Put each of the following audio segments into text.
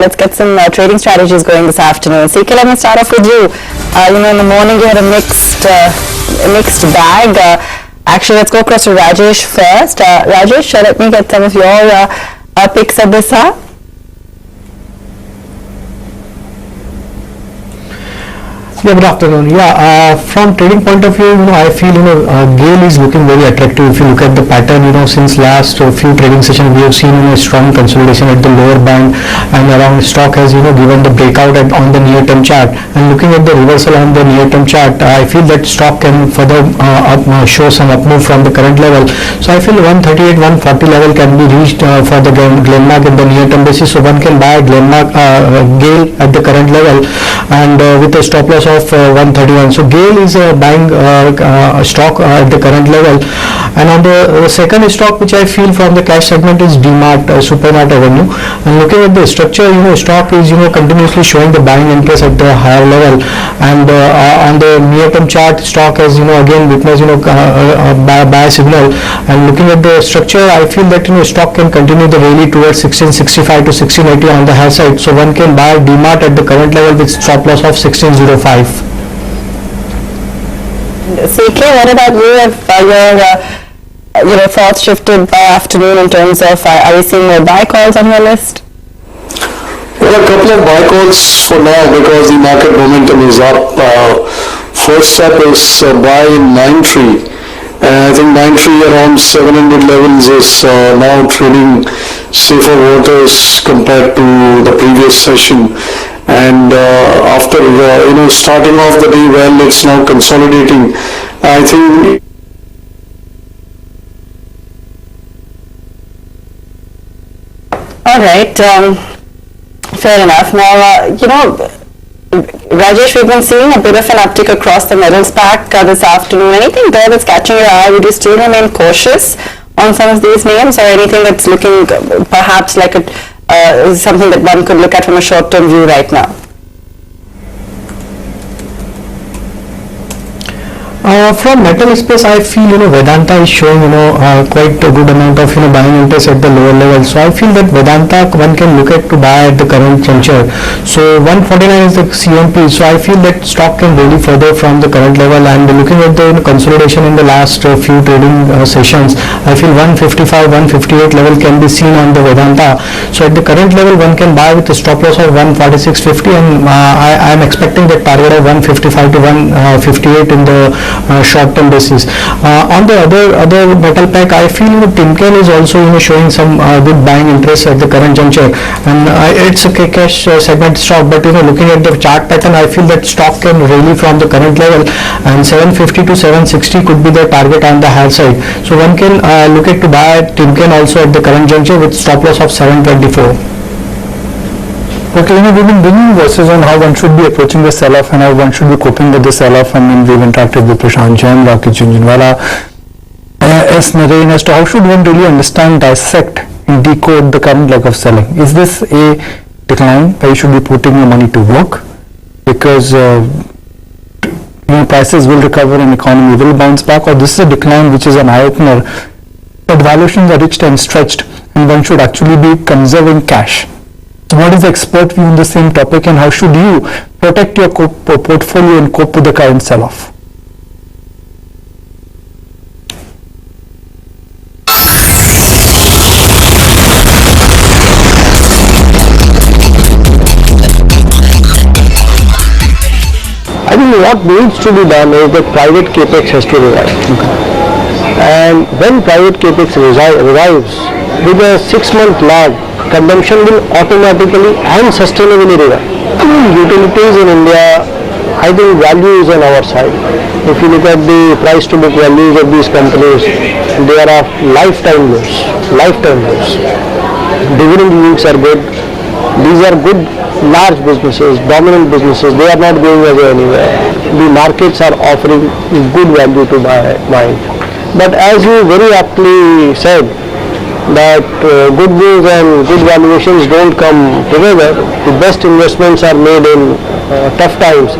Let's get some trading strategies going this afternoon. CK, let me start off with you. In the morning you had a mixed bag. Actually, let's go across to Rajesh first. Rajesh, let me get some of your picks at this hour. Yeah, good afternoon. From trading point of view, I feel GAIL is looking very attractive. If you look at the pattern, since last few trading sessions we have seen a strong consolidation at the lower band, and around stock has given the breakout on the near-term chart. And looking at the reversal on the near-term chart, I feel that stock can further show some up move from the current level. So I feel 138, 140 level can be reached for the Glenmark in the near-term basis. So one can buy GAIL at the current level, and with a stop loss of 131. So GAIL is buying stock at the current level. And on the second stock which I feel from the cash segment is DMart, Supermart Avenue. And looking at the structure, stock is continuously showing the buying interest at the higher level. And on the near-term chart, stock has again witnessed buy signal. And looking at the structure, I feel that stock can continue the rally towards 1665 to 1680 on the high side. So one can buy DMart at the current level with stop loss of 1605. CK, what about you? If your thoughts shifted by afternoon in terms of are we seeing more buy calls on your list? Well, a couple of buy calls for now because the market momentum is up. First up is buy in 9-tree. And I think 9-tree around 700 levels is now trading safer waters compared to the previous session. And after starting off the day well, it's now consolidating. I think all right, fair enough. Now Rajesh, we've been seeing a bit of an uptick across the metals pack this afternoon. Anything there that's catching your eye? Would you still remain cautious on some of these names, or anything that's looking perhaps like something that one could look at from a short-term view right now? From metal space, I feel Vedanta is showing quite a good amount of buying interest at the lower level. So I feel that Vedanta one can look at to buy at the current juncture. So 149 is the CMP. So I feel that stock can really further from the current level. And looking at the consolidation in the last few trading sessions, I feel 155, 158 level can be seen on the Vedanta. So at the current level, one can buy with a stop loss of 146.50, and I am expecting the target of 155 to 158 in the short-term basis. On the other metal pack, I feel Timken is also showing some good buying interest at the current juncture, and it's a cash segment stock. But looking at the chart pattern, I feel that stock can rally from the current level, and 750 to 760 could be the target on the higher side. So one can look at to buy Timken also at the current juncture with stop loss of 724. Okay, we've been bringing verses on how one should be approaching the sell-off and how one should be coping with the sell-off. I mean, we've interacted with Prashant Jain, Rakesh Jhunjhunwala, S. Narain as to how should one really understand, dissect and decode the current leg of selling. Is this a decline where you should be putting your money to work because prices will recover and economy will bounce back, or this is a decline which is an eye-opener, but valuations are reached and stretched and one should actually be conserving cash? So what is the expert view on the same topic, and how should you protect your portfolio and cope with the current sell-off? I think what needs to be done is that private capex has to revive. And when private capex revives, with a 6-month lag, consumption will automatically and sustainably revive. Utilities in India, I think value is on our side. If you look at the price to book values of these companies, they are of lifetime lows. Dividend yields are good. These are good large businesses, dominant businesses. They are not going anywhere. The markets are offering good value to buy. But as you very aptly said, that good news and good valuations don't come together. The best investments are made in tough times,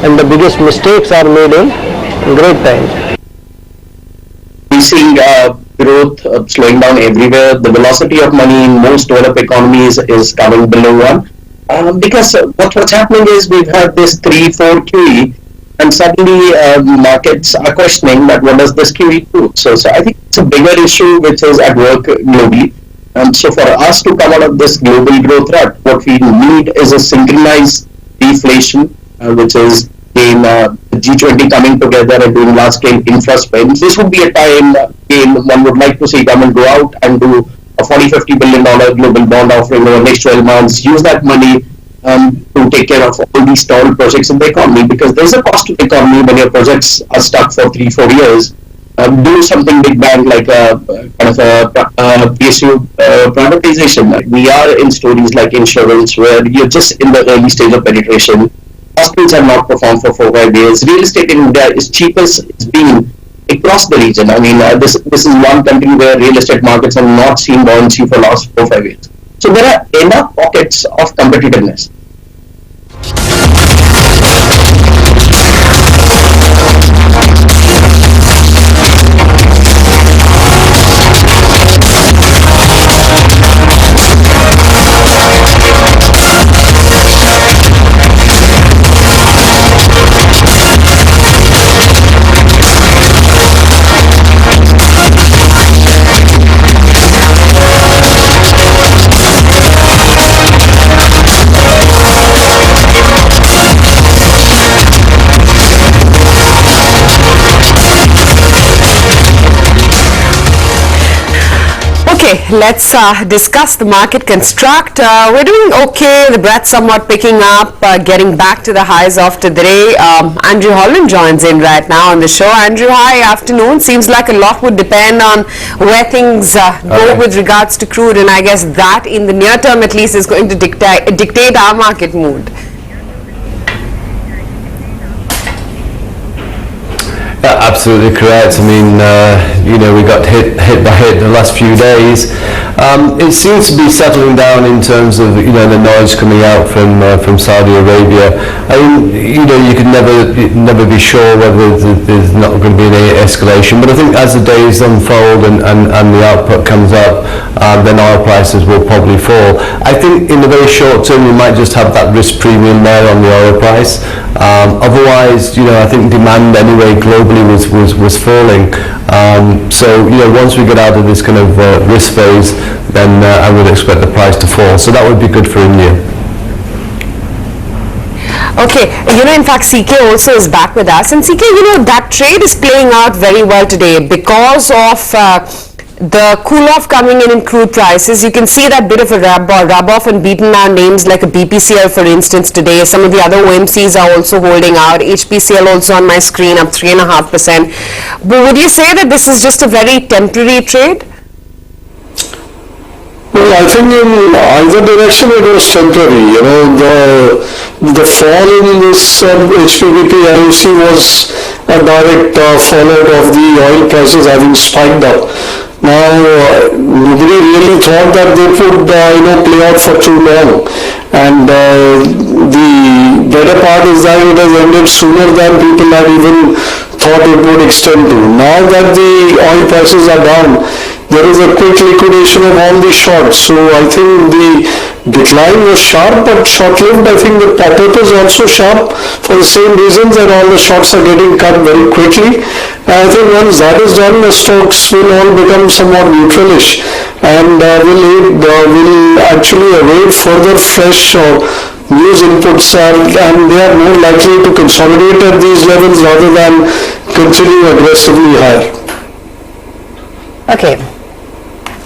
and the biggest mistakes are made in great times. We're seeing growth slowing down everywhere. The velocity of money in most developed economies is coming below 1. Because what's happening is we've had this 3-4 QE, and suddenly markets are questioning that what does this QE do? So I think it's a bigger issue which is at work globally. So for us to come out of this global growth rut, what we need is a synchronized deflation, which is in G20 coming together and doing large-scale infra spends. This would be a time one would like to see government go out and do a $40-50 billion global bond offering over the next 12 months, use that money to take care of all these stalled projects in the economy, because there's a cost to the economy when your projects are stuck for 3-4 years. Do something big bang like a kind of a PSU privatization. Like we are in stories like insurance where you're just in the early stage of penetration. Hospitals have not performed for 4-5 years. Real estate in India is cheapest it's been across the region. I mean, this is one country where real estate markets have not seen buoyancy for the last 4-5 years. So there are enough pockets of competitiveness. Okay, let's discuss the market construct. We're doing okay, the breath somewhat picking up, getting back to the highs of today. Andrew Holland joins in right now on the show. Andrew, hi, afternoon. Seems like a lot would depend on where things go with regards to crude, and I guess that in the near term at least is going to dictate our market mood. Absolutely correct. I mean, we got hit by hit the last few days. It seems to be settling down in terms of the noise coming out from Saudi Arabia. I mean, you can never be sure whether there's not going to be any escalation. But I think as the days unfold and the output comes up, then oil prices will probably fall. I think in the very short term you might just have that risk premium there on the oil price. Otherwise, I think demand anyway globally was falling. So once we get out of this kind of risk phase, then I would expect the price to fall. So that would be good for India. Okay, in fact, CK also is back with us. And CK, that trade is playing out very well today because of the cool-off coming in crude prices. You can see that bit of a rub-off and beaten down names like a BPCL, for instance, today. Some of the other OMCs are also holding out. HPCL also on my screen up 3.5%. But would you say that this is just a very temporary trade? Well, I think in either direction it was temporary. The fall in this HPBP IOC was a direct fallout of the oil prices having spiked up. Now, nobody really thought that they would, play out for too long. And the better part is that it has ended sooner than people had even thought it would extend to. Now that the oil prices are down, there is a quick liquidation of all the shorts. So I think the decline was sharp but short-lived. I think the pop-up is also sharp for the same reasons that all the shorts are getting cut very quickly. And I think once that is done, the stocks will all become somewhat neutralish and will actually await further fresh news inputs and they are more likely to consolidate at these levels rather than continue aggressively higher. Okay.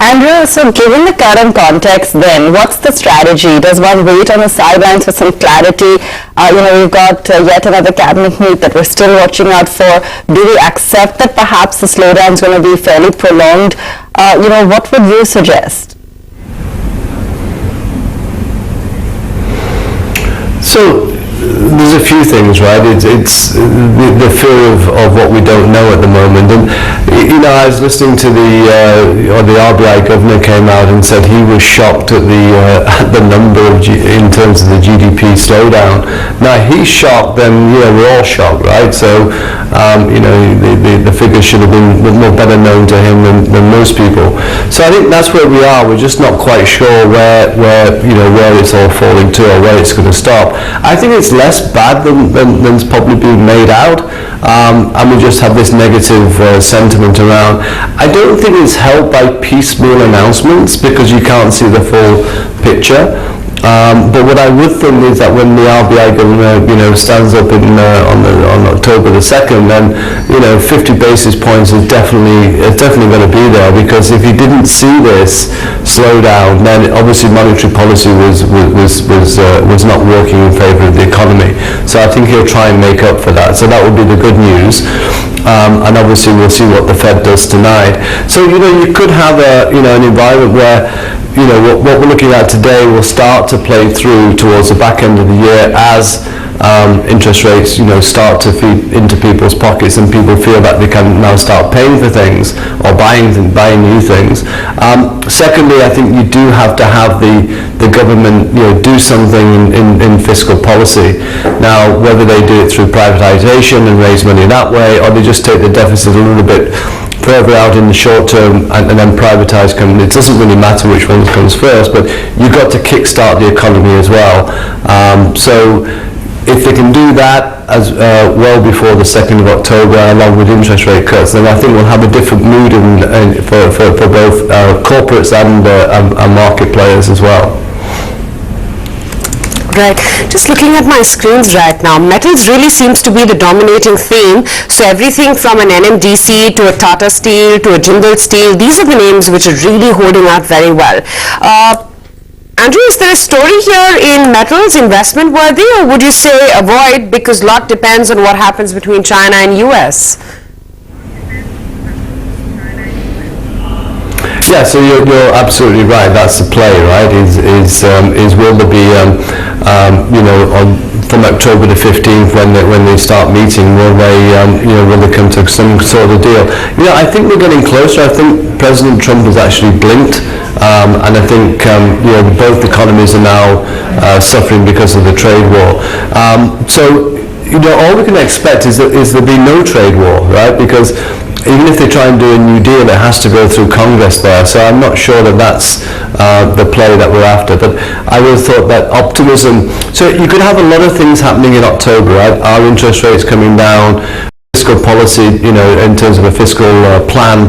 Andrew, so given the current context then, what's the strategy? Does one wait on the sidelines for some clarity? We've got yet another cabinet meet that we're still watching out for. Do we accept that perhaps the slowdown is going to be fairly prolonged? What would you suggest? So, there's a few things, right? It's the fear of what we don't know at the moment. And, I was listening to the RBI governor came out and said he was shocked at the number in terms of the GDP slowdown. Now, he's shocked, then, we're all shocked, right? So, the figures should have been more better known to him than most people. So I think that's where we are. We're just not quite sure where it's all falling to or where it's going to stop. I think it's less bad than's probably being made out, and we just have this negative sentiment around. I don't think it's helped by piecemeal announcements because you can't see the full picture. But what I would think is that when the RBI governor, stands up on October the 2nd, then 50 basis points is definitely going to be there, because if he didn't see this slowdown, then obviously monetary policy was not working in favour of the economy. So I think he'll try and make up for that. So that would be the good news. And obviously we'll see what the Fed does tonight. So you could have an environment where what we're looking at today will start to play through towards the back end of the year as interest rates start to feed into people's pockets and people feel that they can now start paying for things or buying new things. Secondly, I think you do have to have the government do something in fiscal policy. Now, whether they do it through privatization and raise money that way, or they just take the deficit a little bit further out in the short term and then privatise companies. It doesn't really matter which one comes first, but you've got to kickstart the economy as well. So if they can do that as well before the 2nd of October, along with interest rate cuts, then I think we'll have a different mood for both corporates and market players as well. Right. Just looking at my screens right now, metals really seems to be the dominating theme. So everything from an NMDC to a Tata Steel to a Jindal Steel, these are the names which are really holding out very well. Andrew, is there a story here in metals, investment worthy, or would you say avoid because a lot depends on what happens between China and US? Yeah, so you're absolutely right. That's the play, right? Is will there be from October the 15th when they start meeting, will they come to some sort of deal? I think we're getting closer. I think President Trump has actually blinked, and I think both economies are now suffering because of the trade war. So all we can expect is there be no trade war, right? Because even if they try and do a new deal, it has to go through Congress there. So I'm not sure that that's the play that we're after. But I would have thought that optimism. So you could have a lot of things happening in October, right? Our interest rates coming down, fiscal policy, in terms of a fiscal plan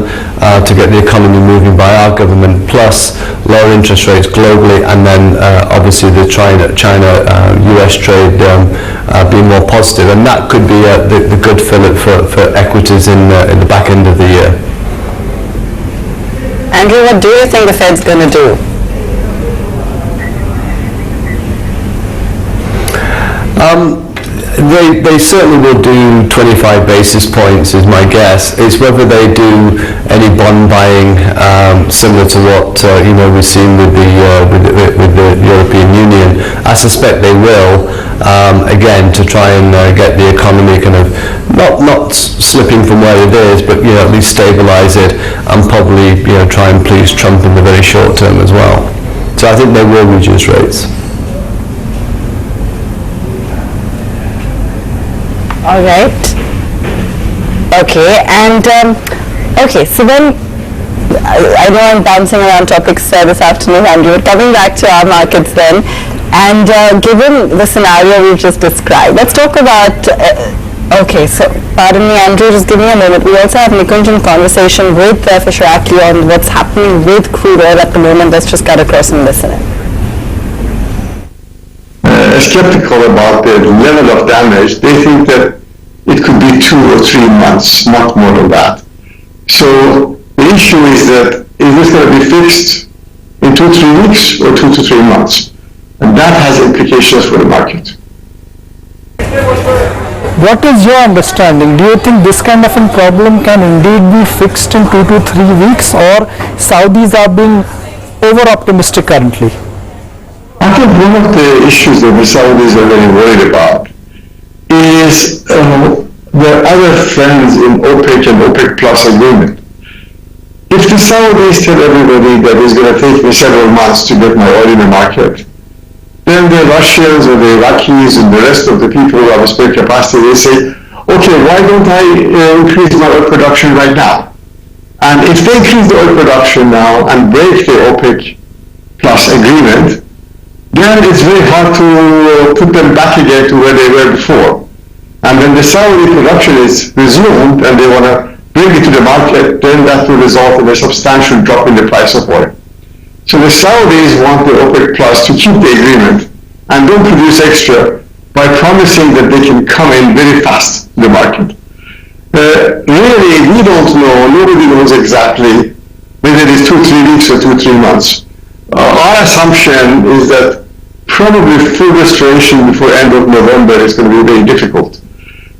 to get the economy moving by our government, plus lower interest rates globally, and then obviously the China-US trade being more positive, and that could be the good fillip for equities in the back end of the year. Andrew, what do you think the Fed's going to do? They certainly will do 25 basis points is my guess. It's whether they do any bond buying similar to what we've seen with the European Union. I suspect they will, again, to try and get the economy kind of not slipping from where it is, but at least stabilise it and probably try and please Trump in the very short term as well. So I think they will reduce rates. All right. Okay, and so then I know I'm bouncing around topics this afternoon, Andrew, but coming back to our markets then, and given the scenario we've just described, let's talk about, so pardon me, Andrew, just give me a moment. We also have Nikunj in conversation with Fisher Ackley on what's happening with crude oil at the moment. Let's just cut across and listen in. Skeptical about the level of damage. They think that it could be 2 or 3 months, not more than that. So the issue is that is this going to be fixed in 2-3 weeks or 2 to 3 months? And that has implications for the market. What is your understanding? Do you think this kind of a problem can indeed be fixed in 2 to 3 weeks, or Saudis are being over optimistic currently? I think one of the issues that the Saudis are very worried about is their other friends in OPEC and OPEC Plus agreement. If the Saudis tell everybody that it's going to take me several months to get my oil in the market, then the Russians or the Iraqis and the rest of the people who have a spare capacity, they say, okay, why don't I increase my oil production right now? And if they increase the oil production now and break the OPEC Plus agreement, then it's very hard to put them back again to where they were before. And when the Saudi production is resumed and they want to bring it to the market, then that will result in a substantial drop in the price of oil. So the Saudis want the OPEC Plus to keep the agreement and don't produce extra by promising that they can come in very fast to the market. Really, we don't know, nobody knows exactly whether it is 2-3 weeks or 2-3 months. Our assumption is that probably full restoration before end of November is going to be very difficult.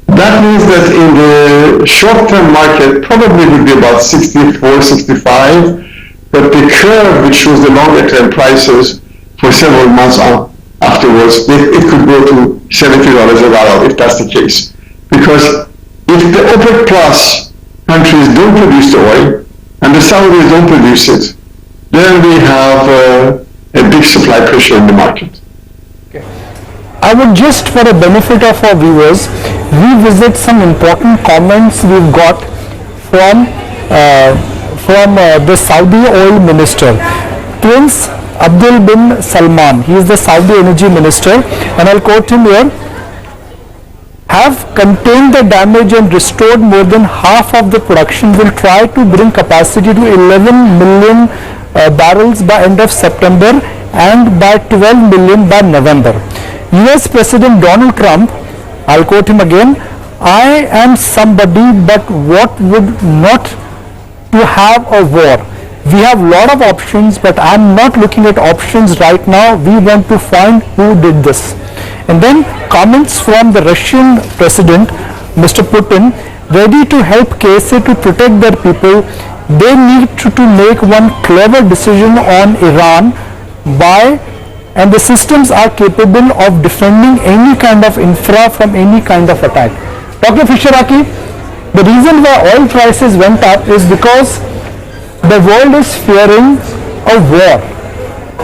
That means that in the short-term market, probably would be about 64, 65, but the curve which shows the longer-term prices for several months afterwards, it could go to $70 a barrel if that's the case. Because if the OPEC Plus countries don't produce the oil and the Saudis don't produce it, then we have a big supply pressure in the market. I would just, for the benefit of our viewers, revisit some important comments we've got from the Saudi oil minister, Prince Abdul bin Salman. He is the Saudi energy minister, and I'll quote him here. Have contained the damage and restored more than half of the production. Will try to bring capacity to 11 million barrels by end of September and by 12 million by November. US President Donald Trump, I'll quote him again, I am somebody but what would not to have a war. We have a lot of options, but I'm not looking at options right now. We want to find who did this. And then comments from the Russian President, Mr. Putin, ready to help KSA to protect their people. They need to make one clever decision on Iran and the systems are capable of defending any kind of infra from any kind of attack. Dr. Fisher-Aki, the reason why oil prices went up is because the world is fearing a war.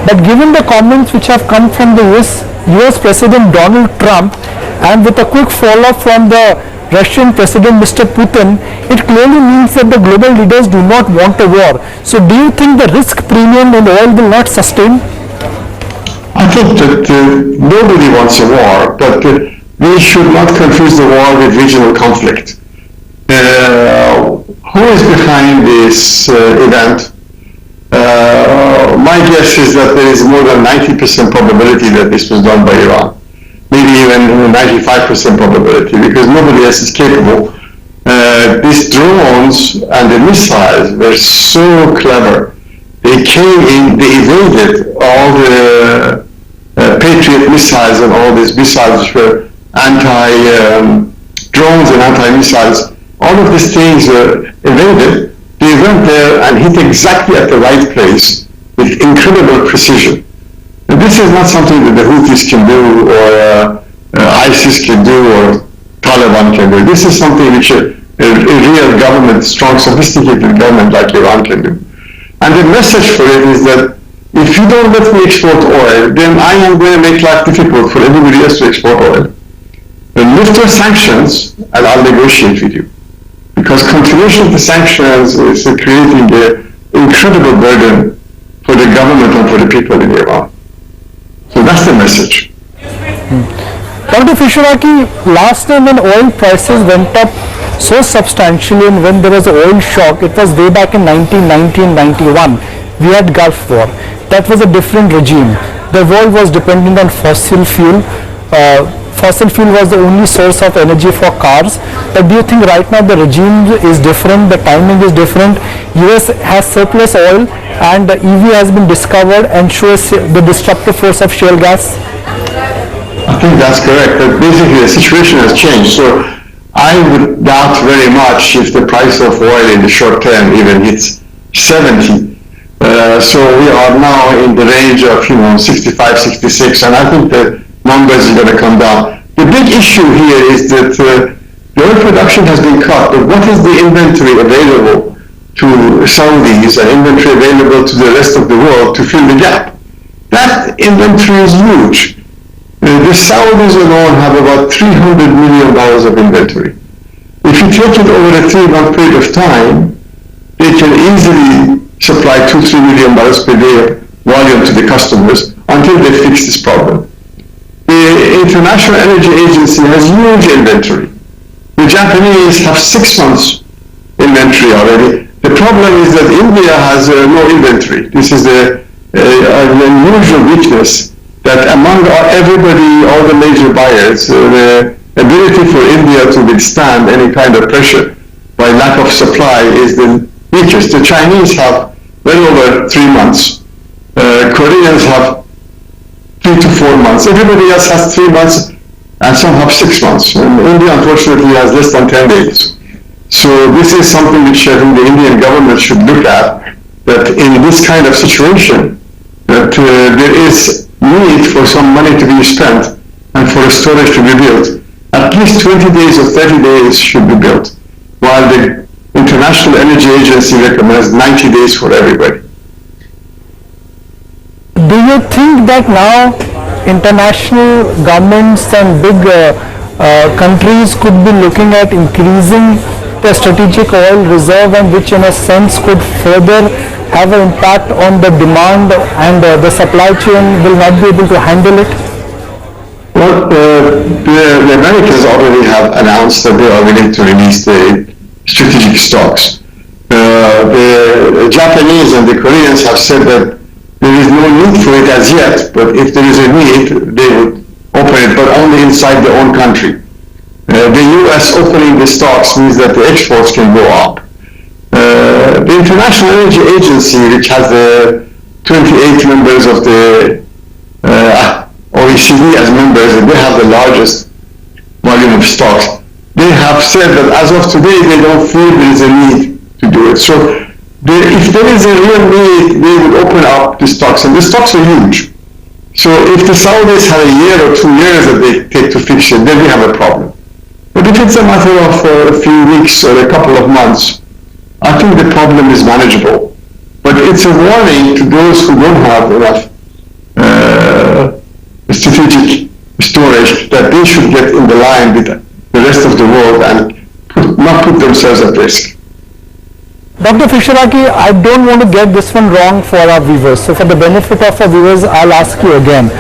But given the comments which have come from the US President Donald Trump and with a quick follow-up from the Russian President Mr. Putin, it clearly means that the global leaders do not want a war. So do you think the risk premium in oil will not sustain? I think that nobody wants a war, but we should not confuse the war with regional conflict. Who is behind this event? My guess is that there is more than 90% probability that this was done by Iran. Maybe even 95% probability, because nobody else is capable. These drones and the missiles were so clever. They came in, they evaded all the Patriot missiles and all these missiles which were anti-drones and anti-missiles. All of these things were evaded. They went there and hit exactly at the right place with incredible precision. And this is not something that the Houthis can do or ISIS can do or Taliban can do. This is something which a real government, strong, sophisticated government like Iran can do. And the message for it is that if you don't let me export oil, then I am going to make life difficult for everybody else to export oil. Then lift your sanctions and I'll negotiate with you. Because continuation of the sanctions is creating an incredible burden for the government and for the people in Iran. So that's the message. Dr. Fisher-Aki, last time when oil prices went up so substantially and when there was an oil shock, it was way back in 1990-91. We had Gulf War. That was a different regime. The world was dependent on fossil fuel. Fossil fuel was the only source of energy for cars. But do you think right now the regime is different, the timing is different? US has surplus oil and the EV has been discovered and shows the disruptive force of shale gas? I think that's correct. But basically the situation has changed. So I would doubt very much if the price of oil in the short term even hits 70. So we are now in the range of 65, 66, and I think the numbers are going to come down. The big issue here is that the oil production has been cut, but what is the inventory available to Saudis and inventory available to the rest of the world to fill the gap? That inventory is huge. The Saudis alone have about $300 million of inventory. If you take it over a 3-month period of time, they can easily supply 2-3 million barrels per day volume to the customers until they fix this problem. The International Energy Agency has huge inventory. The Japanese have 6 months inventory already. The problem is that India has no inventory. This is an unusual weakness that among everybody, all the major buyers, the ability for India to withstand any kind of pressure by lack of supply is the weakest. The Chinese have well over 3 months. Koreans have 3 to 4 months. Everybody else has 3 months, and some have 6 months. And India, unfortunately, has less than 10 days. So this is something which I think the Indian government should look at, that in this kind of situation, that there is need for some money to be spent and for a storage to be built. At least 20 days or 30 days should be built, while the International Energy Agency recommends 90 days for everybody. Do you think that now international governments and big countries could be looking at increasing the strategic oil reserve, and which in a sense could further have an impact on the demand, and the supply chain will not be able to handle it? Well, the Americans already have announced that they are willing to release the strategic stocks. The Japanese and the Koreans have said that there is no need for it as yet, but if there is a need, they would open it, but only inside their own country. The U.S. opening the stocks means that the exports can go up. The International Energy Agency, which has the 28 members of the OECD as members, and they have the largest volume of stocks, they have said that as of today, they don't feel there is a need to do it. So if there is a real need, they would open up the stocks, and the stocks are huge. So if the Saudis have a year or 2 years that they take to fix it, then we have a problem. But if it's a matter of a few weeks or a couple of months, I think the problem is manageable. But it's a warning to those who don't have enough strategic storage that they should get in the line with the rest of the world and not put themselves at risk. Dr. Fisharaki, I don't want to get this one wrong for our viewers. So for the benefit of our viewers, I'll ask you again.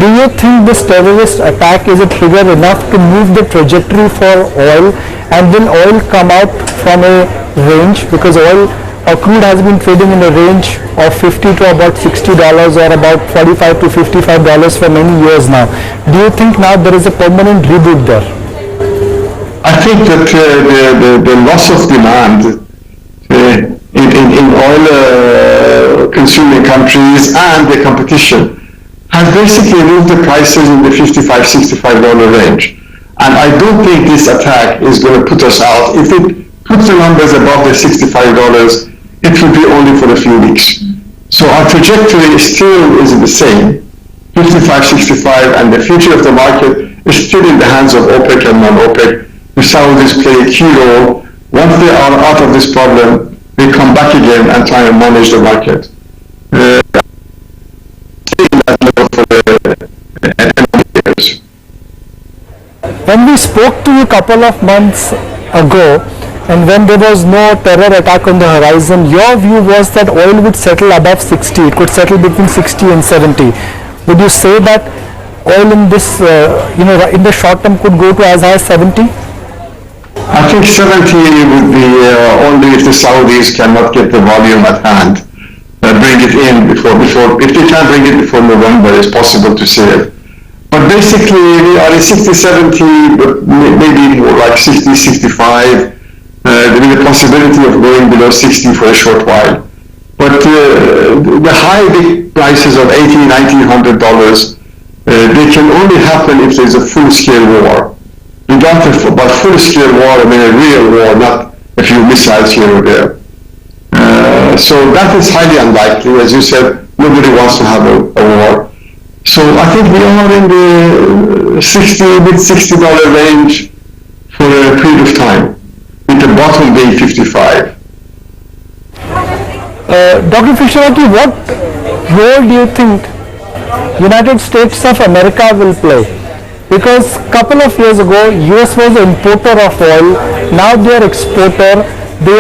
Do you think this terrorist attack is a trigger enough to move the trajectory for oil, and will oil come out from a range, because oil or crude has been trading in a range of $50 to about $60 or about $45 to $55 for many years now. Do you think now there is a permanent reboot there? I think that the loss of demand in oil consuming countries and the competition has basically moved the prices in the $55-$65 range. And I don't think this attack is going to put us out. If it puts the numbers above the $65, it will be only for a few weeks. So our trajectory still is the same, 55-65, and the future of the market is still in the hands of OPEC and non-OPEC. The Saudis play a key role. Once they are out of this problem, they come back again and try and manage the market. When we spoke to you a couple of months ago, and when there was no terror attack on the horizon, your view was that oil would settle above 60. It could settle between 60 and 70. Would you say that oil in this, in the short term could go to as high as 70? I think 70 would be only if the Saudis cannot get the volume at hand. Bring it in before, if they can't bring it before November, it's possible to say it. But basically, we are at 60, 70, but maybe more like 60, 65. There is a possibility of going below 60 for a short while. But the high big prices of $80, $1,900, they can only happen if there's a full-scale war. We don't have about full-scale war, I mean a real war, not a few missiles here or there. So that is highly unlikely. As you said, nobody wants to have a war. So I think we are in the mid-$60 range for a period of time, with the bottom being 55. Dr. Fisheraki, what role do you think United States of America will play? Because a couple of years ago, US was an importer of oil. Now they are exporter. They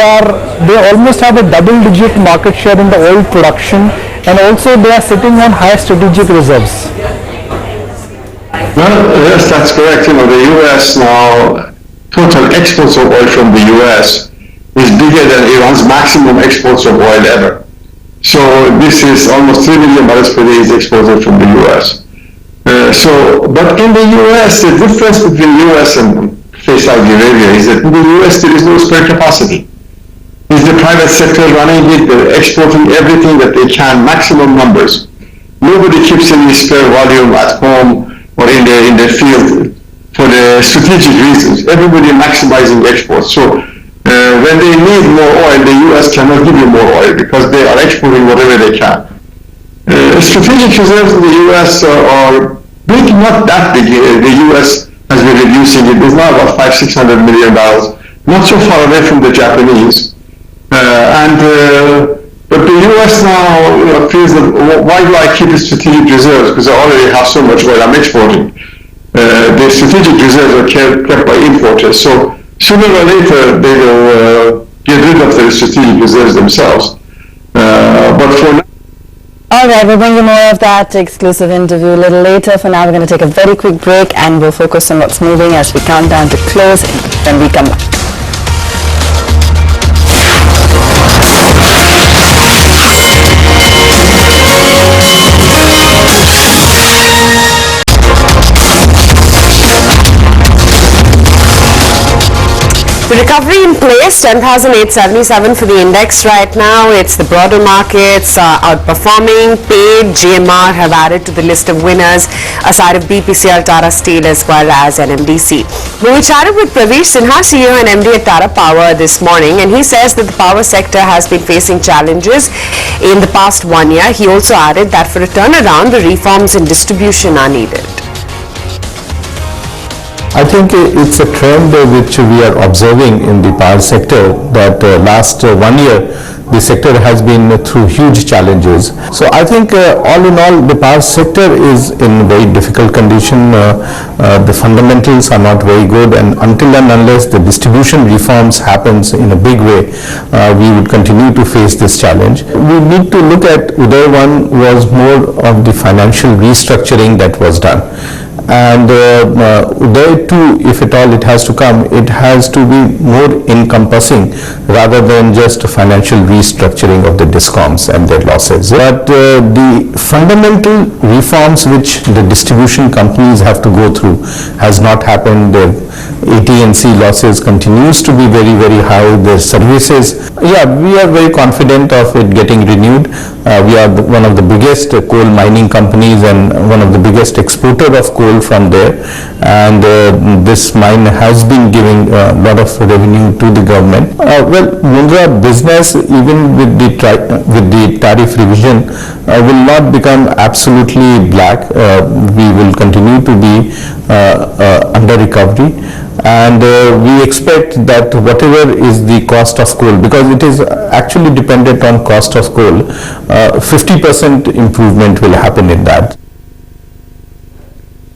almost have a double-digit market share in the oil production, and also they are sitting on high strategic reserves. Well, yes, that's correct. The U.S. now, total exports of oil from the U.S. is bigger than Iran's maximum exports of oil ever. So this is almost 3 million barrels per day is exported from the U.S. But in the U.S., the difference between U.S. and Saudi Arabia is that in the U.S. there is no spare capacity. It's the private sector running it, they're exporting everything that they can, maximum numbers. Nobody keeps any spare volume at home or in the field for the strategic reasons. Everybody maximizing exports. So when they need more oil, the U.S. cannot give you more oil because they are exporting whatever they can. Strategic reserves in the U.S. are big, not that big. The U.S. has been reducing it. There's now about 500-600 million barrels, not so far away from the Japanese. But the U.S. now feels that, why do I keep strategic reserves? Because I already have so much oil I'm exporting. The strategic reserves are kept by importers. So sooner or later they will get rid of their strategic reserves themselves. But for now, all right, we'll bring you more of that exclusive interview a little later. For now, we're going to take a very quick break and we'll focus on what's moving as we count down to close when we come back. The recovery in place, 10,877 for the index right now. It's the broader markets outperforming. Paid, GMR have added to the list of winners aside of BPCL, Tata Steel as well as NMDC. We chatted with Praveer Sinha, CEO and MD at Tata Power this morning, and he says that the power sector has been facing challenges in the past 1 year. He also added that for a turnaround, the reforms in distribution are needed. I think it's a trend which we are observing in the power sector that last 1 year the sector has been through huge challenges. So I think all in all the power sector is in very difficult condition. The fundamentals are not very good, and until and unless the distribution reforms happens in a big way, we would continue to face this challenge. We need to look at Uday 1 was more of the financial restructuring that was done. And Uday 2, if at all it has to come, it has to be more encompassing rather than just financial restructuring of the DISCOMs and their losses. But the fundamental reforms which the distribution companies have to go through has not happened. The AT&C losses continues to be very, very high. Their services, we are very confident of it getting renewed. We are one of the biggest coal mining companies and one of the biggest exporter of coal from there, and this mine has been giving a lot of revenue to the government. Mundra business, even with the tariff revision, will not become absolutely black. We will continue to be under recovery, and we expect that whatever is the cost of coal, because it is actually dependent on cost of coal, 50% improvement will happen in that.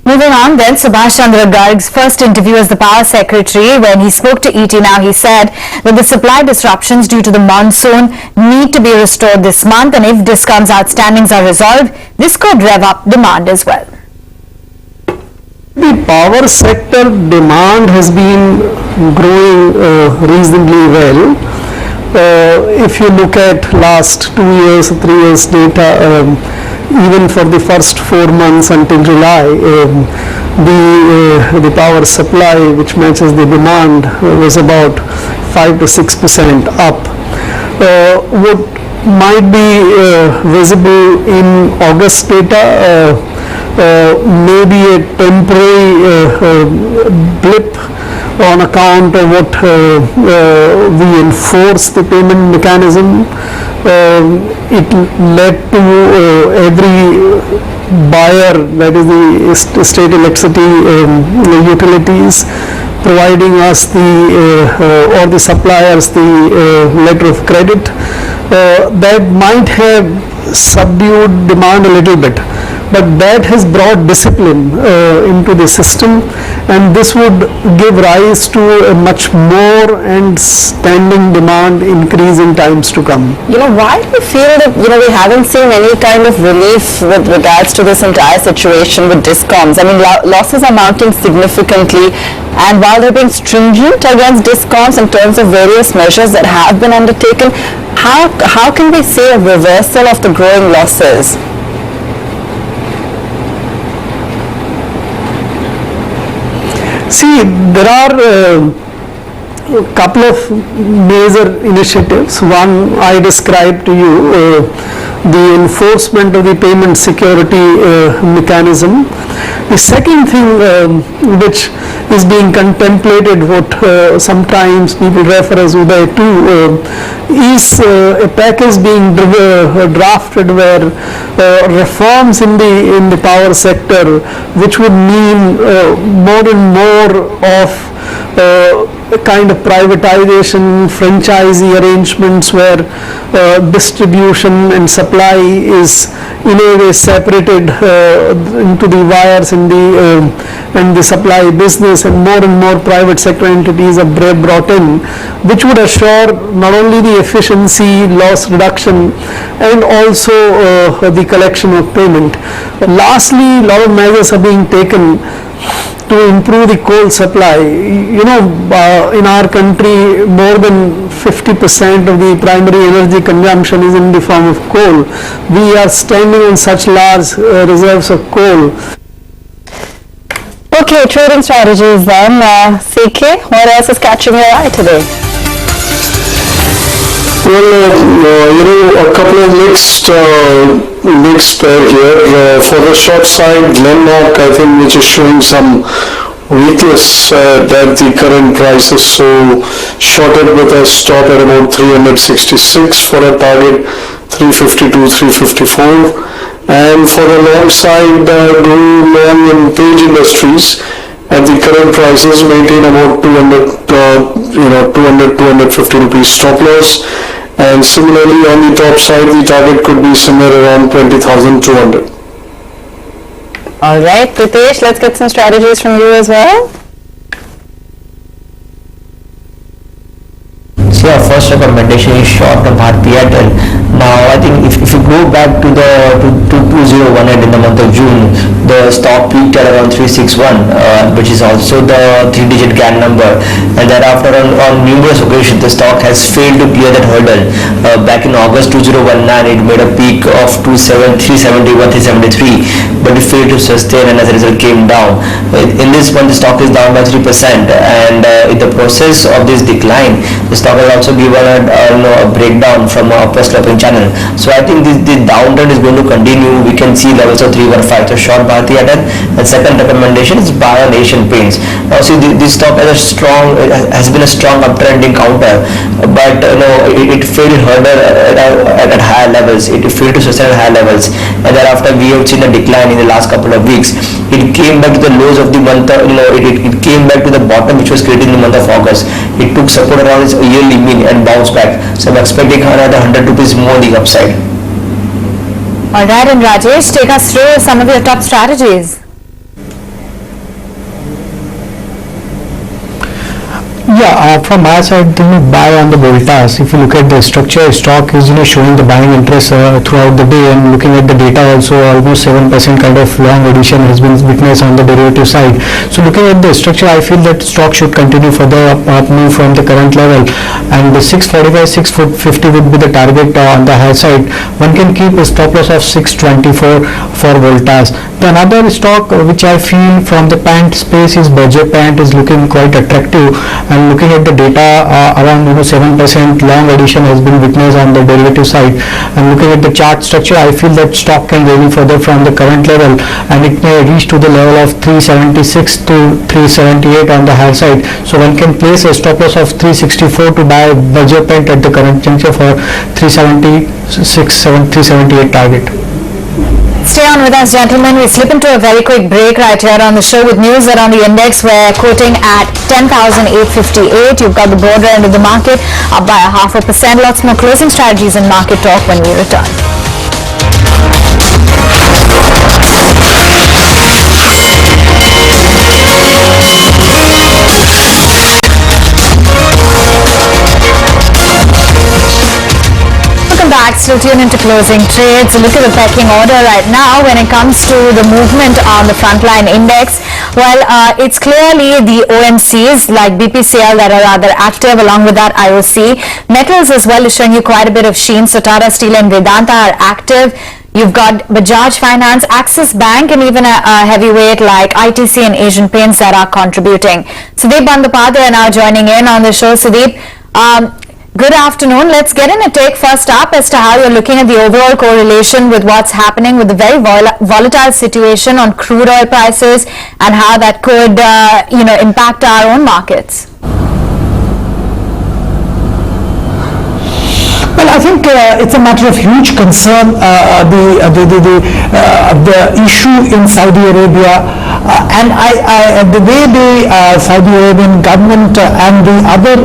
Moving on then, Subhash Chandra Garg's first interview as the Power Secretary. When he spoke to ET Now, he said that the supply disruptions due to the monsoon need to be restored this month, and if DISCOM's outstandings are resolved, this could rev up demand as well. The power sector demand has been growing reasonably well. If you look at last 2 years, 3 years data, even for the first 4 months until July, the power supply, which matches the demand, was about 5 to 6% up. What might be visible in August data may be a temporary blip on account of what we enforce the payment mechanism it led to every buyer, that is the state electricity utilities, providing us or the suppliers the letter of credit. That might have subdued demand a little bit, but that has brought discipline into the system, and this would give rise to a much more and standing demand increase in times to come. Why do you feel that, we haven't seen any kind of relief with regards to this entire situation with discoms? I mean, losses are mounting significantly, and while they're being stringent against discoms in terms of various measures that have been undertaken, how can we say a reversal of the growing losses? See, there are a couple of major initiatives. One I described to you, the enforcement of the payment security mechanism. The second thing which is being contemplated, what sometimes people refer as Uday 2, is a package being drafted where reforms in the power sector, which would mean more and more of a kind of privatization, franchisee arrangements where distribution and supply is in a way separated into the wires and the supply business, and more private sector entities are brought in, which would assure not only the efficiency, loss reduction, and also the collection of payment. Lastly, a lot of measures are being taken to improve the coal supply. In our country, more than 50% of the primary energy consumption is in the form of coal. We are standing on such large reserves of coal. Okay, trading strategies then. CK, what else is catching your eye today? Well, a couple of mixed bag here. For the short side, Glenmark, I think, which is showing some weakness at the current prices, so shorted with a stop at about 366 for a target 352, 354. And for the long side, going long in Page Industries at the current prices, maintain about 250 rupees stop loss. And similarly, on the top side, the target could be somewhere around 20,200. All right, Pritesh, let's get some strategies from you as well. So our first recommendation is short of Bharti Airtel. Now I think if you go back to 2018 in the month of June, the stock peaked at around 361, which is also the 3-digit GAN number, and thereafter on numerous occasions the stock has failed to clear that hurdle. Back in August 2019 it made a peak of 371, 373, but it failed to sustain and as a result came down. In this one the stock is down by 3%, and in the process of this decline the stock has also given a breakdown from a upper sloping channel. So I think the downtrend is going to continue. We can see levels of 315, so short Bharti Airtel. And second recommendation is buy on Asian Paints. Now see, this stock has been a strong uptrending counter, but it failed hurdle at higher levels. It failed to sustain at higher levels, and thereafter we have seen a decline in the last couple of weeks. It came back to the lows of the month. It came back to the bottom which was created in the month of August. It took support around its yearly mean and bounced back. So I'm expecting another 100 rupees more on the upside. All right, and Rajesh, take us through some of your top strategies. Yeah, from my side, buy on the Voltas. If you look at the structure, stock is showing the buying interest throughout the day, and looking at the data also, almost 7% kind of long addition has been witnessed on the derivative side. So looking at the structure, I feel that stock should continue further up move from the current level, and the 645, 650 would be the target on the high side. One can keep a stop loss of 624 for Voltas. The another stock which I feel from the pant space is Budget Pant is looking quite attractive, and and looking at the data, around 7% long addition has been witnessed on the derivative side. And looking at the chart structure, I feel that stock can rally further from the current level, and it may reach to the level of 376 to 378 on the higher side. So one can place a stop loss of 364 to buy Vajrapant at the current juncture for 378 target. Stay on with us, gentlemen. We slip into a very quick break right here on the show with news around the index. We're quoting at 10,858. You've got the border end of the market up by 0.5%. Lots more closing strategies and market talk when we return. Back, still tuned into closing trades. Look at the pecking order right now when it comes to the movement on the frontline index. Well, it's clearly the OMCs like BPCL that are rather active, along with that IOC. Metals as well is showing you quite a bit of sheen. So Tata Steel and Vedanta are active. You've got Bajaj Finance, Axis Bank, and even a heavyweight like ITC and Asian Paints that are contributing. Sudeep Bandapade are now joining in on the show. Sudeep, good afternoon. Let's get in a take first up as to how you're looking at the overall correlation with what's happening with the very volatile situation on crude oil prices and how that could, impact our own markets. Well, I think it's a matter of huge concern, the issue in Saudi Arabia, and the way the Saudi Arabian government and the other,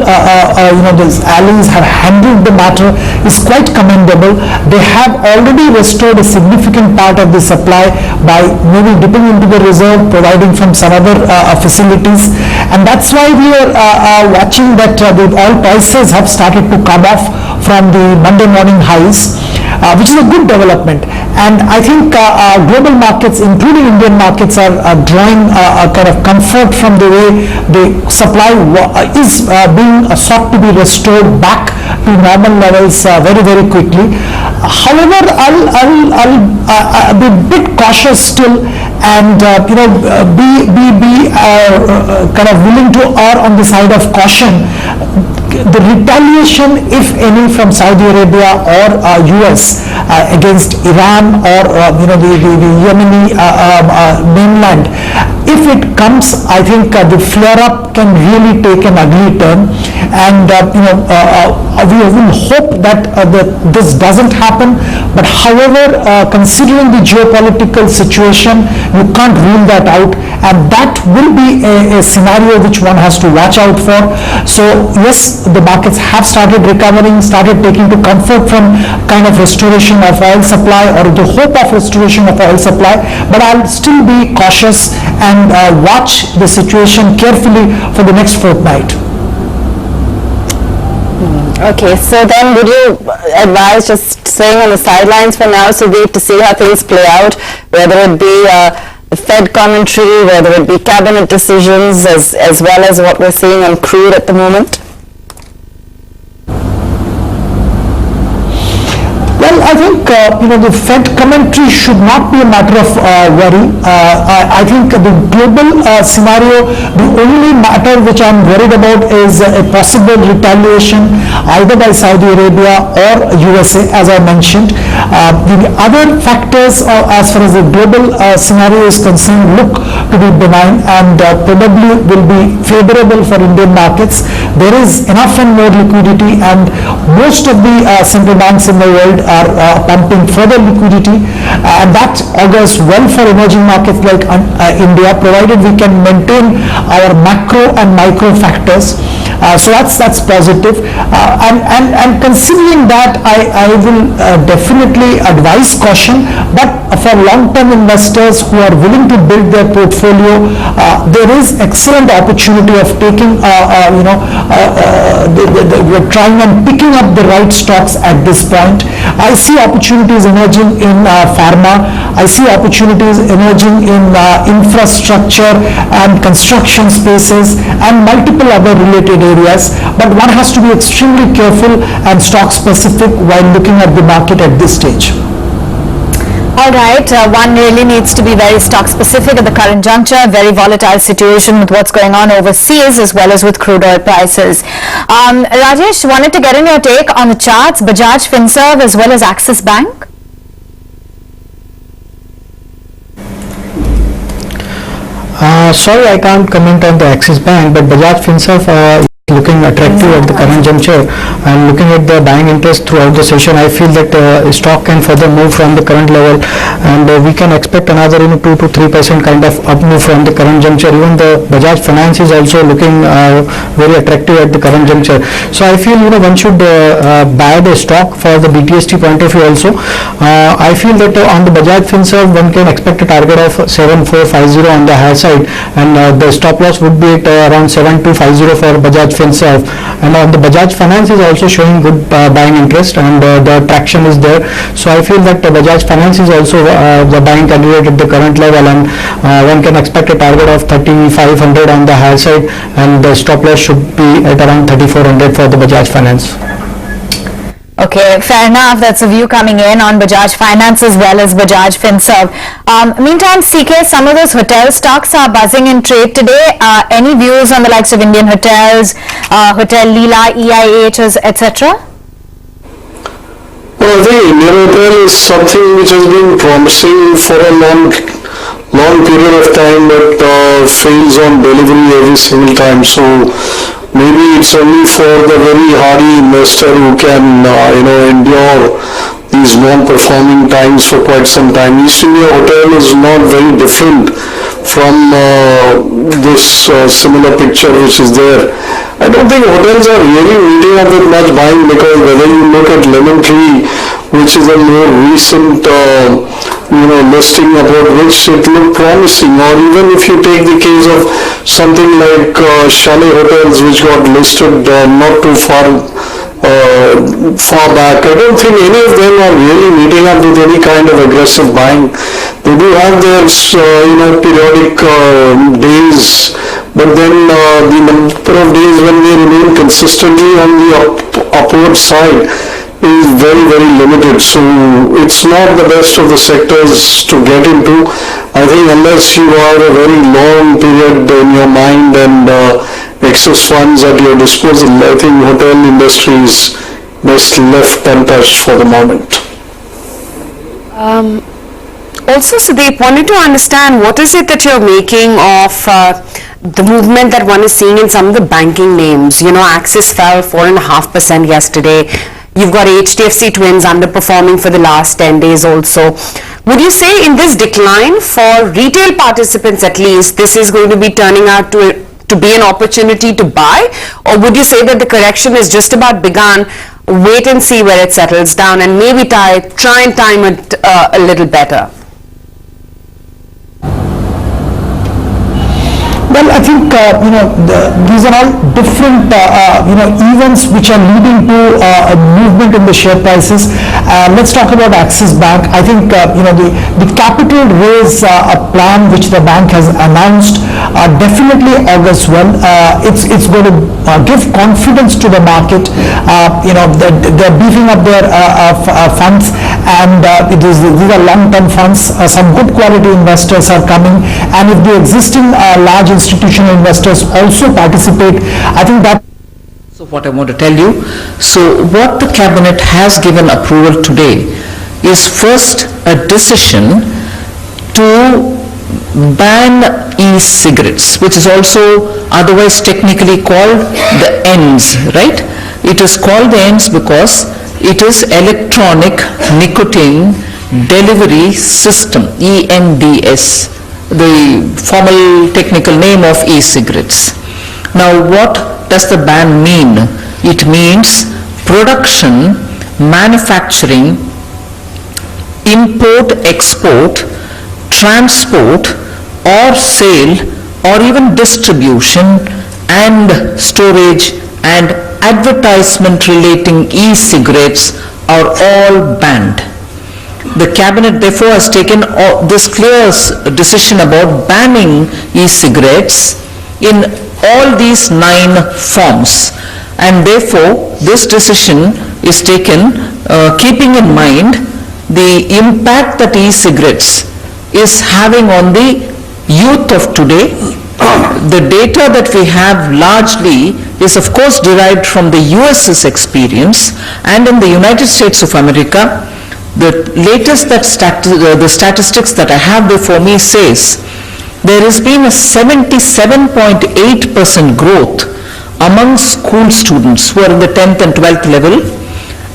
these allies have handled the matter is quite commendable. They have already restored a significant part of the supply by maybe dipping into the reserve, providing from some other facilities, and that's why we are watching that the oil prices have started to come off from the Monday morning highs, which is a good development. And I think global markets, including Indian markets, are drawing a kind of comfort from the way the supply is being sought to be restored back to normal levels very, very quickly. However, I'll be a bit cautious still, and be kind of willing to err on the side of caution. The retaliation, if any, from Saudi Arabia or US against Iran or the Yemeni mainland, if it comes, I think the flare-up can really take an ugly turn, and we will hope that this doesn't happen. But however, considering the geopolitical situation, you can't rule that out, and that will be a scenario which one has to watch out for. So yes, the markets have started recovering, started taking to comfort from kind of restoration of oil supply or the hope of restoration of oil supply, but I'll still be cautious and watch the situation carefully for the next fortnight. Okay, so then would you advise just staying on the sidelines for now, Sudeep, to see how things play out, whether it be the Fed commentary, whether it be cabinet decisions, as well as what we're seeing on crude at the moment? Well, I think the Fed commentary should not be a matter of worry. I think the global scenario, the only matter which I'm worried about is a possible retaliation either by Saudi Arabia or USA, as I mentioned. The other factors as far as the global scenario is concerned look to be benign and probably will be favorable for Indian markets. There is enough and more liquidity, and most of the central banks in the world are pumping further liquidity, and that augurs well for emerging markets like India, provided we can maintain our macro and micro factors. So that's positive, and considering that, I will definitely advise caution. But for long-term investors who are willing to build their portfolio, there is excellent opportunity of taking we're trying and picking up the right stocks at this point. I see opportunities emerging in pharma. I see opportunities emerging in infrastructure and construction spaces and multiple other related areas. But one has to be extremely careful and stock specific while looking at the market at this stage. All right, one really needs to be very stock specific at the current juncture. Very volatile situation with what's going on overseas as well as with crude oil prices. Rajesh, wanted to get in your take on the charts, Bajaj Finserv as well as Axis Bank. Sorry, I can't comment on the Axis Bank, but Bajaj Finserv looking attractive at the current juncture, and looking at the buying interest throughout the session, I feel that stock can further move from the current level, and we can expect another 2 to 3% kind of up move from the current juncture. Even the Bajaj Finance is also looking very attractive at the current juncture. So I feel one should buy the stock for the BTST point of view also. I feel that on the Bajaj Finserv one can expect a target of 7450 on the higher side, and the stop loss would be at around 7250 for Bajaj Finserv. And on the Bajaj Finance is also showing good buying interest, and the traction is there. So I feel that Bajaj Finance is also the buying candidate at the current level, and one can expect a target of 3500 on the higher side, and the stop loss should be at around 3400 for the Bajaj Finance. Okay, fair enough. That's a view coming in on Bajaj Finance as well as Bajaj Finserv. Meantime, CK, some of those hotel stocks are buzzing in trade today. Any views on the likes of Indian Hotels, Hotel Leela, EIH, etc.? Well, I think Indian Hotel is something which has been promising for a long period of time, but fails on delivery every single time. So maybe it's only for the very hardy investor who can, endure these non-performing times for quite some time. East India Hotel is not very different from this similar picture which is there. I don't think hotels are really meeting up with much buying, because whether you look at Lemon Tree, which is a more recent listing about which it looked promising, or even if you take the case of something like Chalet Hotels, which got listed not too far back, I don't think any of them are really meeting up with any kind of aggressive buying. They do have their periodic days, but then the number of days when they remain consistently on the upward side is very, very limited. So it's not the best of the sectors to get into. I think unless you are a very long period in your mind and excess funds at your disposal, I think hotel industry is best left untouched for the moment. Also, Sudeep, wanted to understand what is it that you're making of the movement that one is seeing in some of the banking names. Axis fell 4.5% yesterday. You've got HDFC Twins underperforming for the last 10 days also. Would you say in this decline, for retail participants at least, this is going to be turning out to be an opportunity to buy? Or would you say that the correction is just about begun, wait and see where it settles down, and maybe try and time it a little better? Well, I think these are all different events which are leading to a movement in the share prices. Let's talk about Axis Bank. I think the capital raise plan which the bank has announced definitely augurs well. It's going to give confidence to the market. They're beefing up their funds, and these are long-term funds. Some good quality investors are coming, and if the existing large institutional investors also participate, I think that. So what I want to tell you, so what the cabinet has given approval today is first a decision to ban e-cigarettes, which is also otherwise technically called the ENDS, right? It is called the ENDS because it is electronic nicotine delivery system, ENDS, the formal technical name of e-cigarettes. Now what does the ban mean? It means production, manufacturing, import, export, transport or sale or even distribution and storage and advertisement relating e-cigarettes are all banned. The cabinet therefore has taken this clear decision about banning e-cigarettes in all these 9 forms, and therefore this decision is taken keeping in mind the impact that e-cigarettes is having on the youth of today. The data that we have largely is of course derived from the US's experience, and in the United States of America, the latest the statistics that I have before me says there has been a 77.8% growth among school students who are in the 10th and 12th level,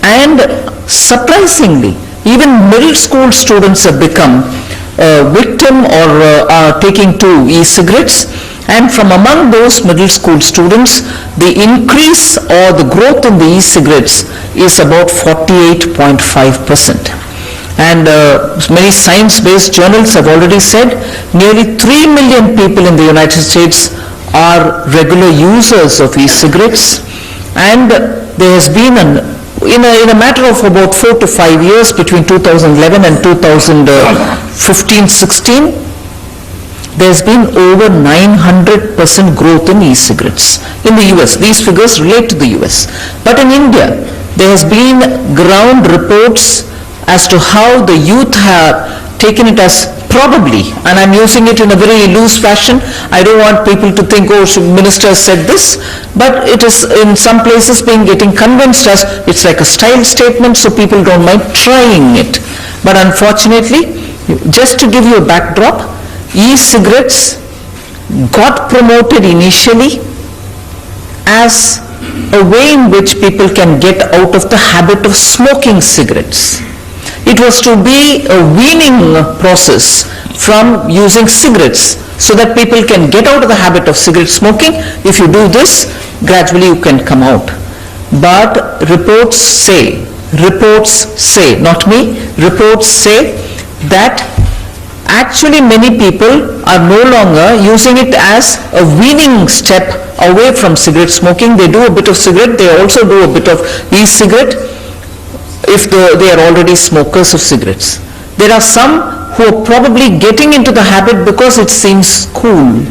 and surprisingly, even middle school students have become a victim or are taking to e-cigarettes, and from among those middle school students, the increase or the growth in the e-cigarettes is about 48.5%. And many science-based journals have already said nearly 3 million people in the United States are regular users of e-cigarettes, and there has been in a matter of about 4 to 5 years between 2011 and 2015-16, there's been over 900% growth in e-cigarettes in the US. These figures relate to the US. But in India, there has been ground reports as to how the youth have taken it as probably, and I'm using it in a very loose fashion. I don't want people to think, oh, minister said this, but it is in some places getting convinced as it's like a style statement, so people don't mind trying it. But unfortunately, just to give you a backdrop, e-cigarettes got promoted initially as a way in which people can get out of the habit of smoking cigarettes. It was to be a weaning process from using cigarettes so that people can get out of the habit of cigarette smoking. If you do this, gradually you can come out. But reports say, not me, reports say that actually many people are no longer using it as a weaning step away from cigarette smoking. They do a bit of cigarette, they also do a bit of e-cigarette if they are already smokers of cigarettes. There are some who are probably getting into the habit because it seems cool.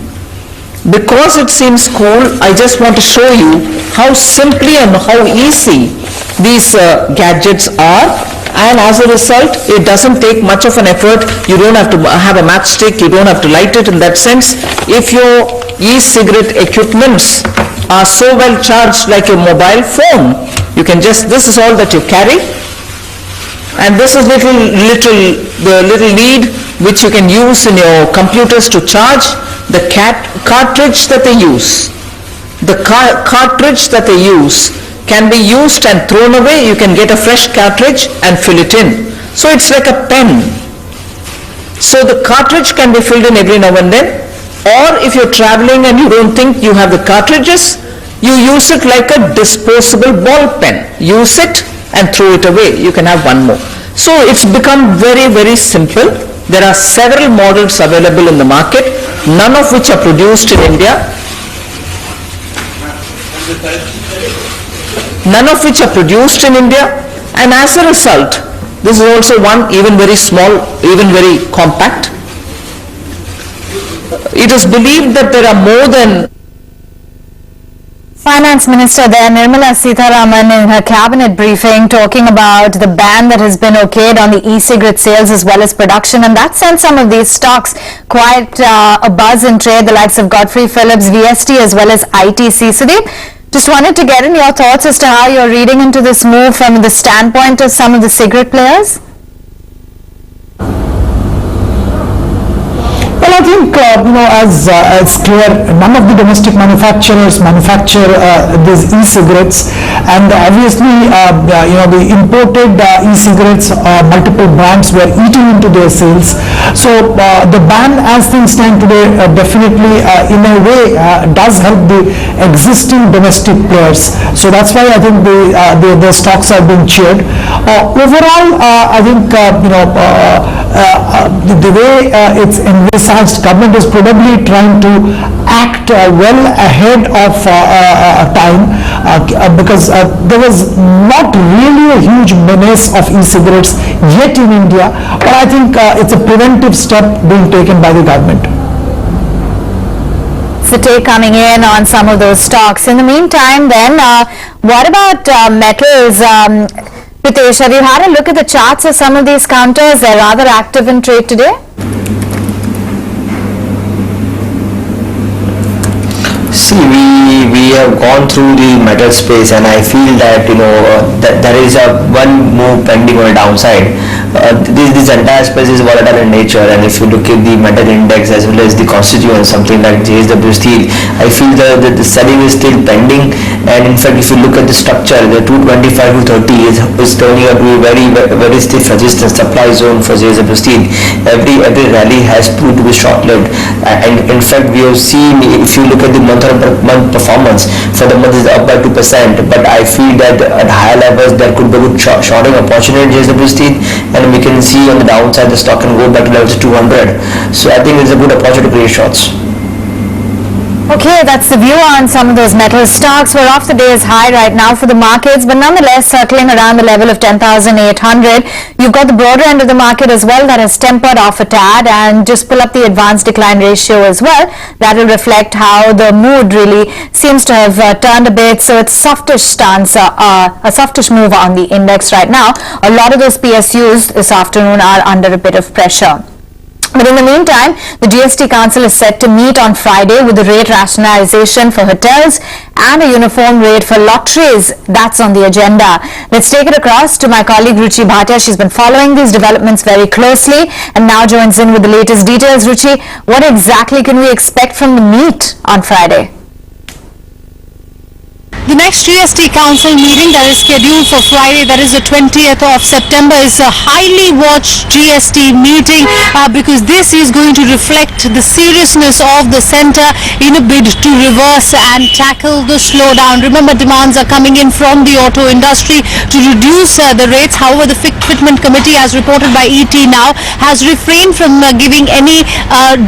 Because it seems cool, I just want to show you how simply and how easy these gadgets are, and as a result, it doesn't take much of an effort. You don't have to have a matchstick, you don't have to light it in that sense. If your e-cigarette equipments are so well charged like your mobile phone, you can just, this is all that you carry, and this is the little lead which you can use in your computers to charge the cartridge that they use. The cartridge that they use can be used and thrown away. You can get a fresh cartridge and fill it in. So it's like a pen. So the cartridge can be filled in every now and then, or if you're traveling and you don't think you have the cartridges, you use it like a disposable ball pen. Use it and throw it away. You can have one more. So it's become very, very simple. There are several models available in the market, none of which are produced in India. None of which are produced in India, and as a result, this is also one even very small, even very compact. It is believed that there are more than Finance Minister there, Nirmala Sitharaman, in her cabinet briefing talking about the ban that has been okayed on the e-cigarette sales as well as production, and that sent some of these stocks quite a buzz in trade, the likes of Godfrey Phillips, VST as well as ITC. Sudeep, just wanted to get in your thoughts as to how you're reading into this move from the standpoint of some of the cigarette players. Well, I think, as clear, none of the domestic manufacturers manufacture these e-cigarettes, and obviously, the imported e-cigarettes, multiple brands were eating into their sales. So, the ban as things stand today definitely, in a way, does help the existing domestic players. So, that's why I think the stocks have been cheered. Overall, I think, the way it's envisaged, government is probably trying to act well ahead of time because there was not really a huge menace of e-cigarettes yet in India, but I think it's a preventive step being taken by the government. So take coming in on some of those stocks. In the meantime then, what about metals? Pritesh, have you had a look at the charts of some of these counters? They're rather active in trade today. See, we have gone through the metal space, and I feel that that there is a one move pending on the downside. This entire space is volatile in nature, and if you look at the metal index as well as the constituent, something like JSW Steel, I feel that the selling is still pending. And in fact, if you look at the structure, the 225 to 30 is turning out to be very stiff resistance supply zone for JSW Steel. Every rally has proved to be short-lived, and in fact, we have seen, if you look at the month performance for the month is up by 2%, but I feel that at higher levels there could be a good shorting opportunity in JSW Steel, and we can see on the downside the stock can go back to levels of 200. So I think it's a good opportunity to create shorts. Okay, that's the view on some of those metal stocks. We're off the day's high right now for the markets, but nonetheless circling around the level of 10,800. You've got the broader end of the market as well that has tempered off a tad, and just pull up the advanced decline ratio as well. That will reflect how the mood really seems to have turned a bit. So it's softish stance, a softish move on the index right now. A lot of those PSUs this afternoon are under a bit of pressure. But in the meantime, the GST Council is set to meet on Friday with the rate rationalization for hotels and a uniform rate for lotteries. That's on the agenda. Let's take it across to my colleague Ruchi Bhatia. She's been following these developments very closely and now joins in with the latest details. Ruchi, what exactly can we expect from the meet on Friday? The next GST Council meeting that is scheduled for Friday, that is the 20th of September, is a highly watched GST meeting because this is going to reflect the seriousness of the centre in a bid to reverse and tackle the slowdown. Remember, demands are coming in from the auto industry to reduce the rates. However, the Fitment Committee, as reported by ET now, has refrained from giving any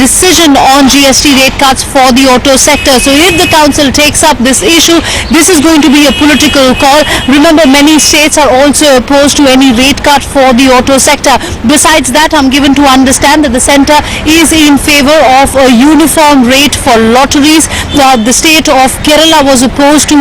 decision on GST rate cuts for the auto sector. So if the council takes up this issue, this is going to be a political call. Remember, many states are also opposed to any rate cut for the auto sector. Besides that, I'm given to understand that the centre is in favour of a uniform rate for lotteries. The state of Kerala was opposed to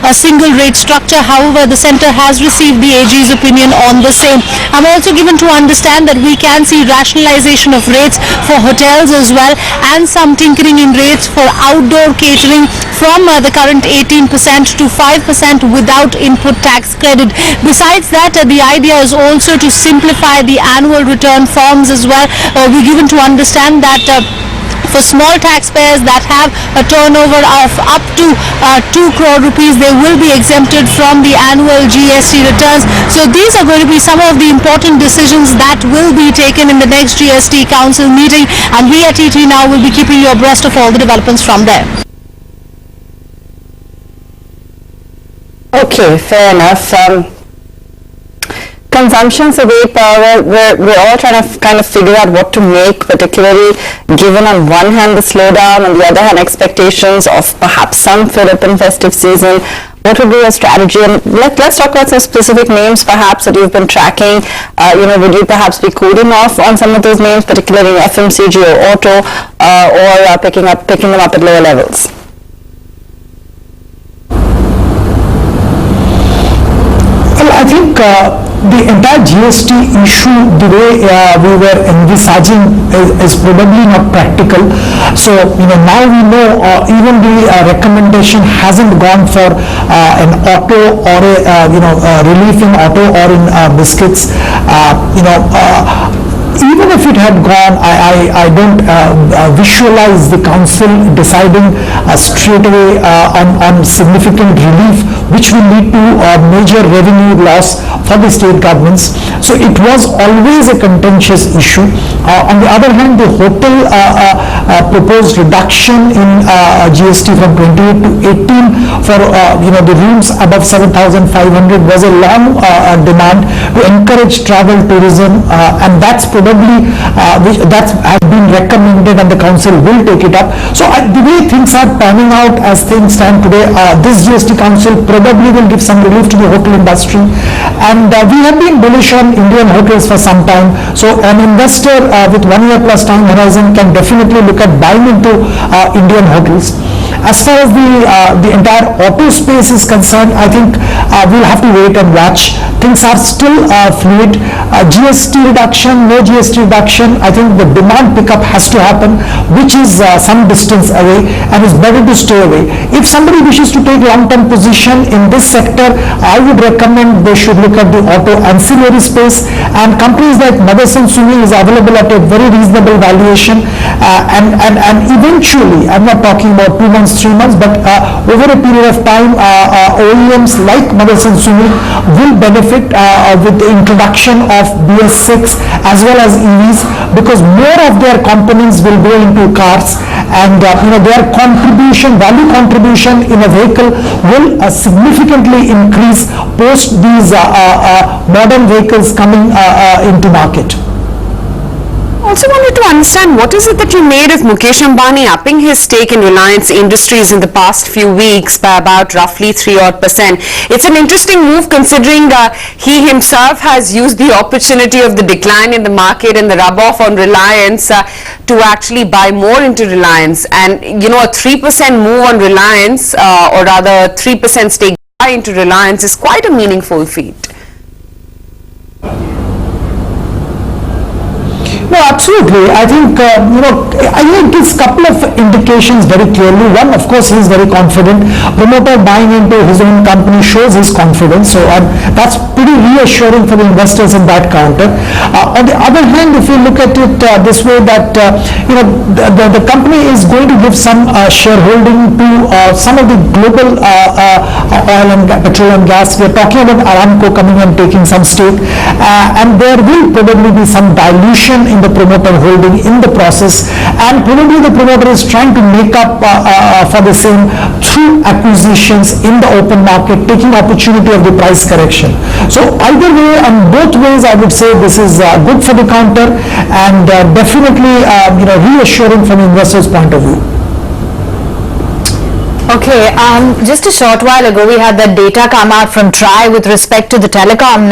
a single rate structure. However, the centre has received the AG's opinion on the same. I'm also given to understand that we can see rationalisation of rates for hotels as well, and some tinkering in rates for outdoor catering from the current 18% to 5% without input tax credit. Besides that, the idea is also to simplify the annual return forms as well. We're given to understand that for small taxpayers that have a turnover of up to 2 crore rupees, they will be exempted from the annual GST returns. So these are going to be some of the important decisions that will be taken in the next GST Council meeting, and we at ET Now will be keeping you abreast of all the developments from there. Okay, fair enough. Consumption, Sudeep, we're all trying to kind of figure out what to make, particularly given on one hand the slowdown, on the other hand expectations of perhaps some fill-up in festive season. What would be your strategy? And let's talk about some specific names perhaps that you've been tracking. Would you perhaps be cooling off on some of those names, particularly FMCG or auto, or picking them up at lower levels? Well, I think the entire GST issue, the way we were envisaging, is probably not practical. So, now we know even the recommendation hasn't gone for an auto or a relief in auto or in biscuits. Even if it had gone, I don't visualize the council deciding straight away on significant relief, which will lead to major revenue loss for the state governments. So it was always a contentious issue. On the other hand, the hotel proposed reduction in GST from 28 to 18 for the rooms above 7,500 was a long demand to encourage travel tourism, and that's probably that has been recommended, and the council will take it up. So the way things are panning out as things stand today, this GST council probably will give some relief to the hotel industry, and we have been bullish on Indian hotels for some time. So an investor with 1 year plus time horizon can definitely look at buying into Indian hotels. As far as the entire auto space is concerned, I think we'll have to wait and watch. Things are still fluid. GST reduction, no GST reduction, I think the demand pickup has to happen, which is some distance away, and it's better to stay away. If somebody wishes to take long-term position in this sector, I would recommend they should look at the auto ancillary space, and companies like Motherson Sumi is available at a very reasonable valuation, and eventually, I'm not talking about 2 months, 3 months, but over a period of time, OEMs like Motherson Sumi will benefit with the introduction of BS6 as well as EVs, because more of their components will go into cars, and their contribution, value contribution in a vehicle will significantly increase post these modern vehicles coming into market. Also wanted to understand, what is it that you made of Mukesh Ambani upping his stake in Reliance Industries in the past few weeks by about roughly 3% odd? It's an interesting move, considering he himself has used the opportunity of the decline in the market and the rub-off on Reliance to actually buy more into Reliance. And a 3% move on Reliance, or rather 3% stake buy into Reliance, is quite a meaningful feat. No, absolutely. I think, I think it gives a couple of indications very clearly. One, of course, he is very confident. Promoter buying into his own company shows his confidence. So that's pretty reassuring for the investors in that counter. On the other hand, if you look at it this way, that, the company is going to give some shareholding to some of the global oil and petrol and gas. We're talking about Aramco coming and taking some stake. And there will probably be some dilution in the promoter holding in the process, and probably the promoter is trying to make up for the same through acquisitions in the open market, taking opportunity of the price correction. So either way, and both ways, I would say this is good for the counter, and definitely reassuring from the investor's point of view. Okay, just a short while ago we had that data come out from TRAI with respect to the telecom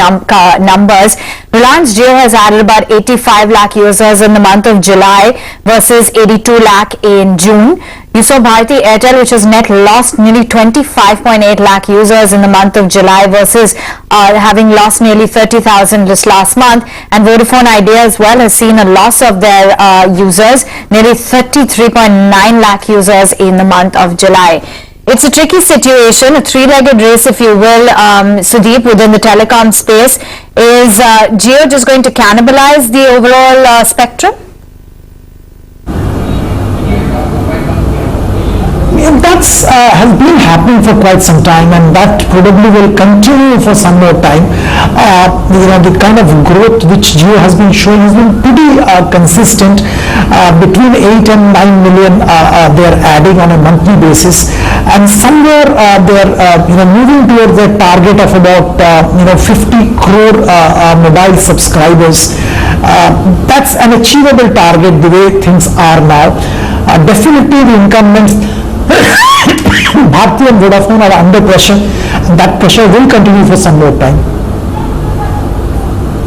numbers. Reliance Jio has added about 85 lakh users in the month of July versus 82 lakh in June. You saw Bharti Airtel, which has net lost nearly 25.8 lakh users in the month of July versus having lost nearly 30,000 just last month. And Vodafone Idea as well has seen a loss of their users, nearly 33.9 lakh users in the month of July. It's a tricky situation, a three-legged race, if you will, Sudeep, within the telecom space. Is Jio just going to cannibalize the overall spectrum? That has been happening for quite some time, and that probably will continue for some more time. The kind of growth which Jio has been showing has been pretty consistent. Between 8 and 9 million they are adding on a monthly basis, and somewhere they are moving towards their target of about 50 crore mobile subscribers. That's an achievable target the way things are now. Definitely the incumbents Bharti and Vodafone are under pressure, and that pressure will continue for some more time.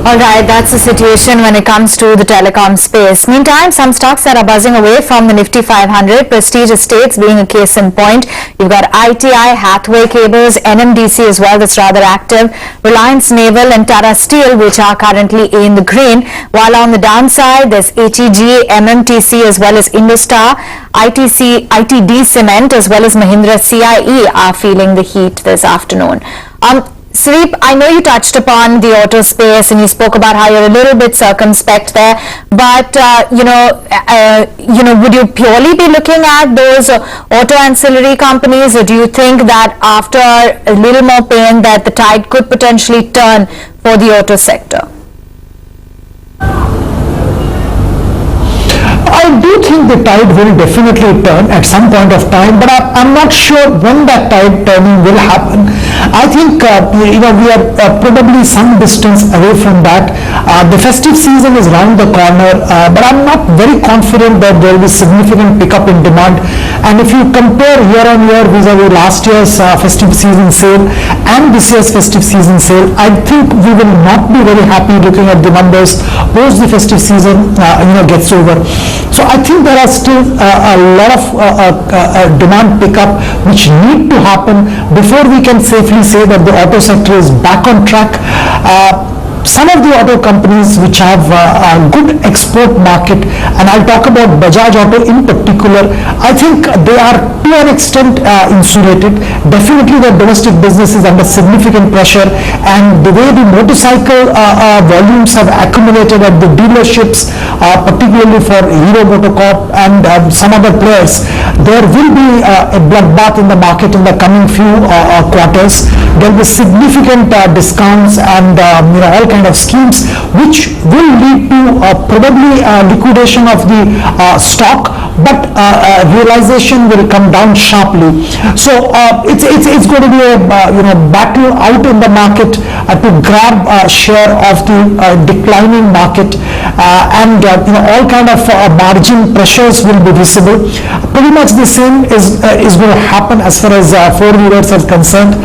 Alright, that's the situation when it comes to the telecom space. Meantime, some stocks that are buzzing away from the Nifty 500, Prestige Estates being a case in point. You've got ITI, Hathway Cables, NMDC as well that's rather active, Reliance Naval and Tata Steel, which are currently in the green, while on the downside there's HEG, MMTC as well as Indostar, ITD Cement as well as Mahindra CIE are feeling the heat this afternoon. Sudeep, I know you touched upon the auto space and you spoke about how you're a little bit circumspect there, but would you purely be looking at those auto ancillary companies, or do you think that after a little more pain that the tide could potentially turn for the auto sector? I do think the tide will definitely turn at some point of time, but I'm not sure when that tide turning will happen. I think we are probably some distance away from that. The festive season is round the corner, but I'm not very confident that there will be significant pickup in demand. And if you compare year on year vis-a-vis last year's festive season sale and this year's festive season sale, I think we will not be very happy looking at the numbers post the festive season gets over. So I think there are still a lot of demand pickup which need to happen before we can safely say that the auto sector is back on track. Some of the auto companies which have a good export market, and I'll talk about Bajaj Auto in particular, I think they are to an extent insulated. Definitely the domestic business is under significant pressure, and the way the motorcycle volumes have accumulated at the dealerships, particularly for Hero MotoCorp and some other players, there will be a bloodbath in the market in the coming few quarters. There will be significant discounts and all kind of schemes which will lead to probably liquidation of the stock, but realization will come down sharply. So it's going to be a battle out in the market to grab a share of the declining market, and all kind of margin pressures will be visible. Pretty much the same is going to happen as far as four-wheelers are concerned.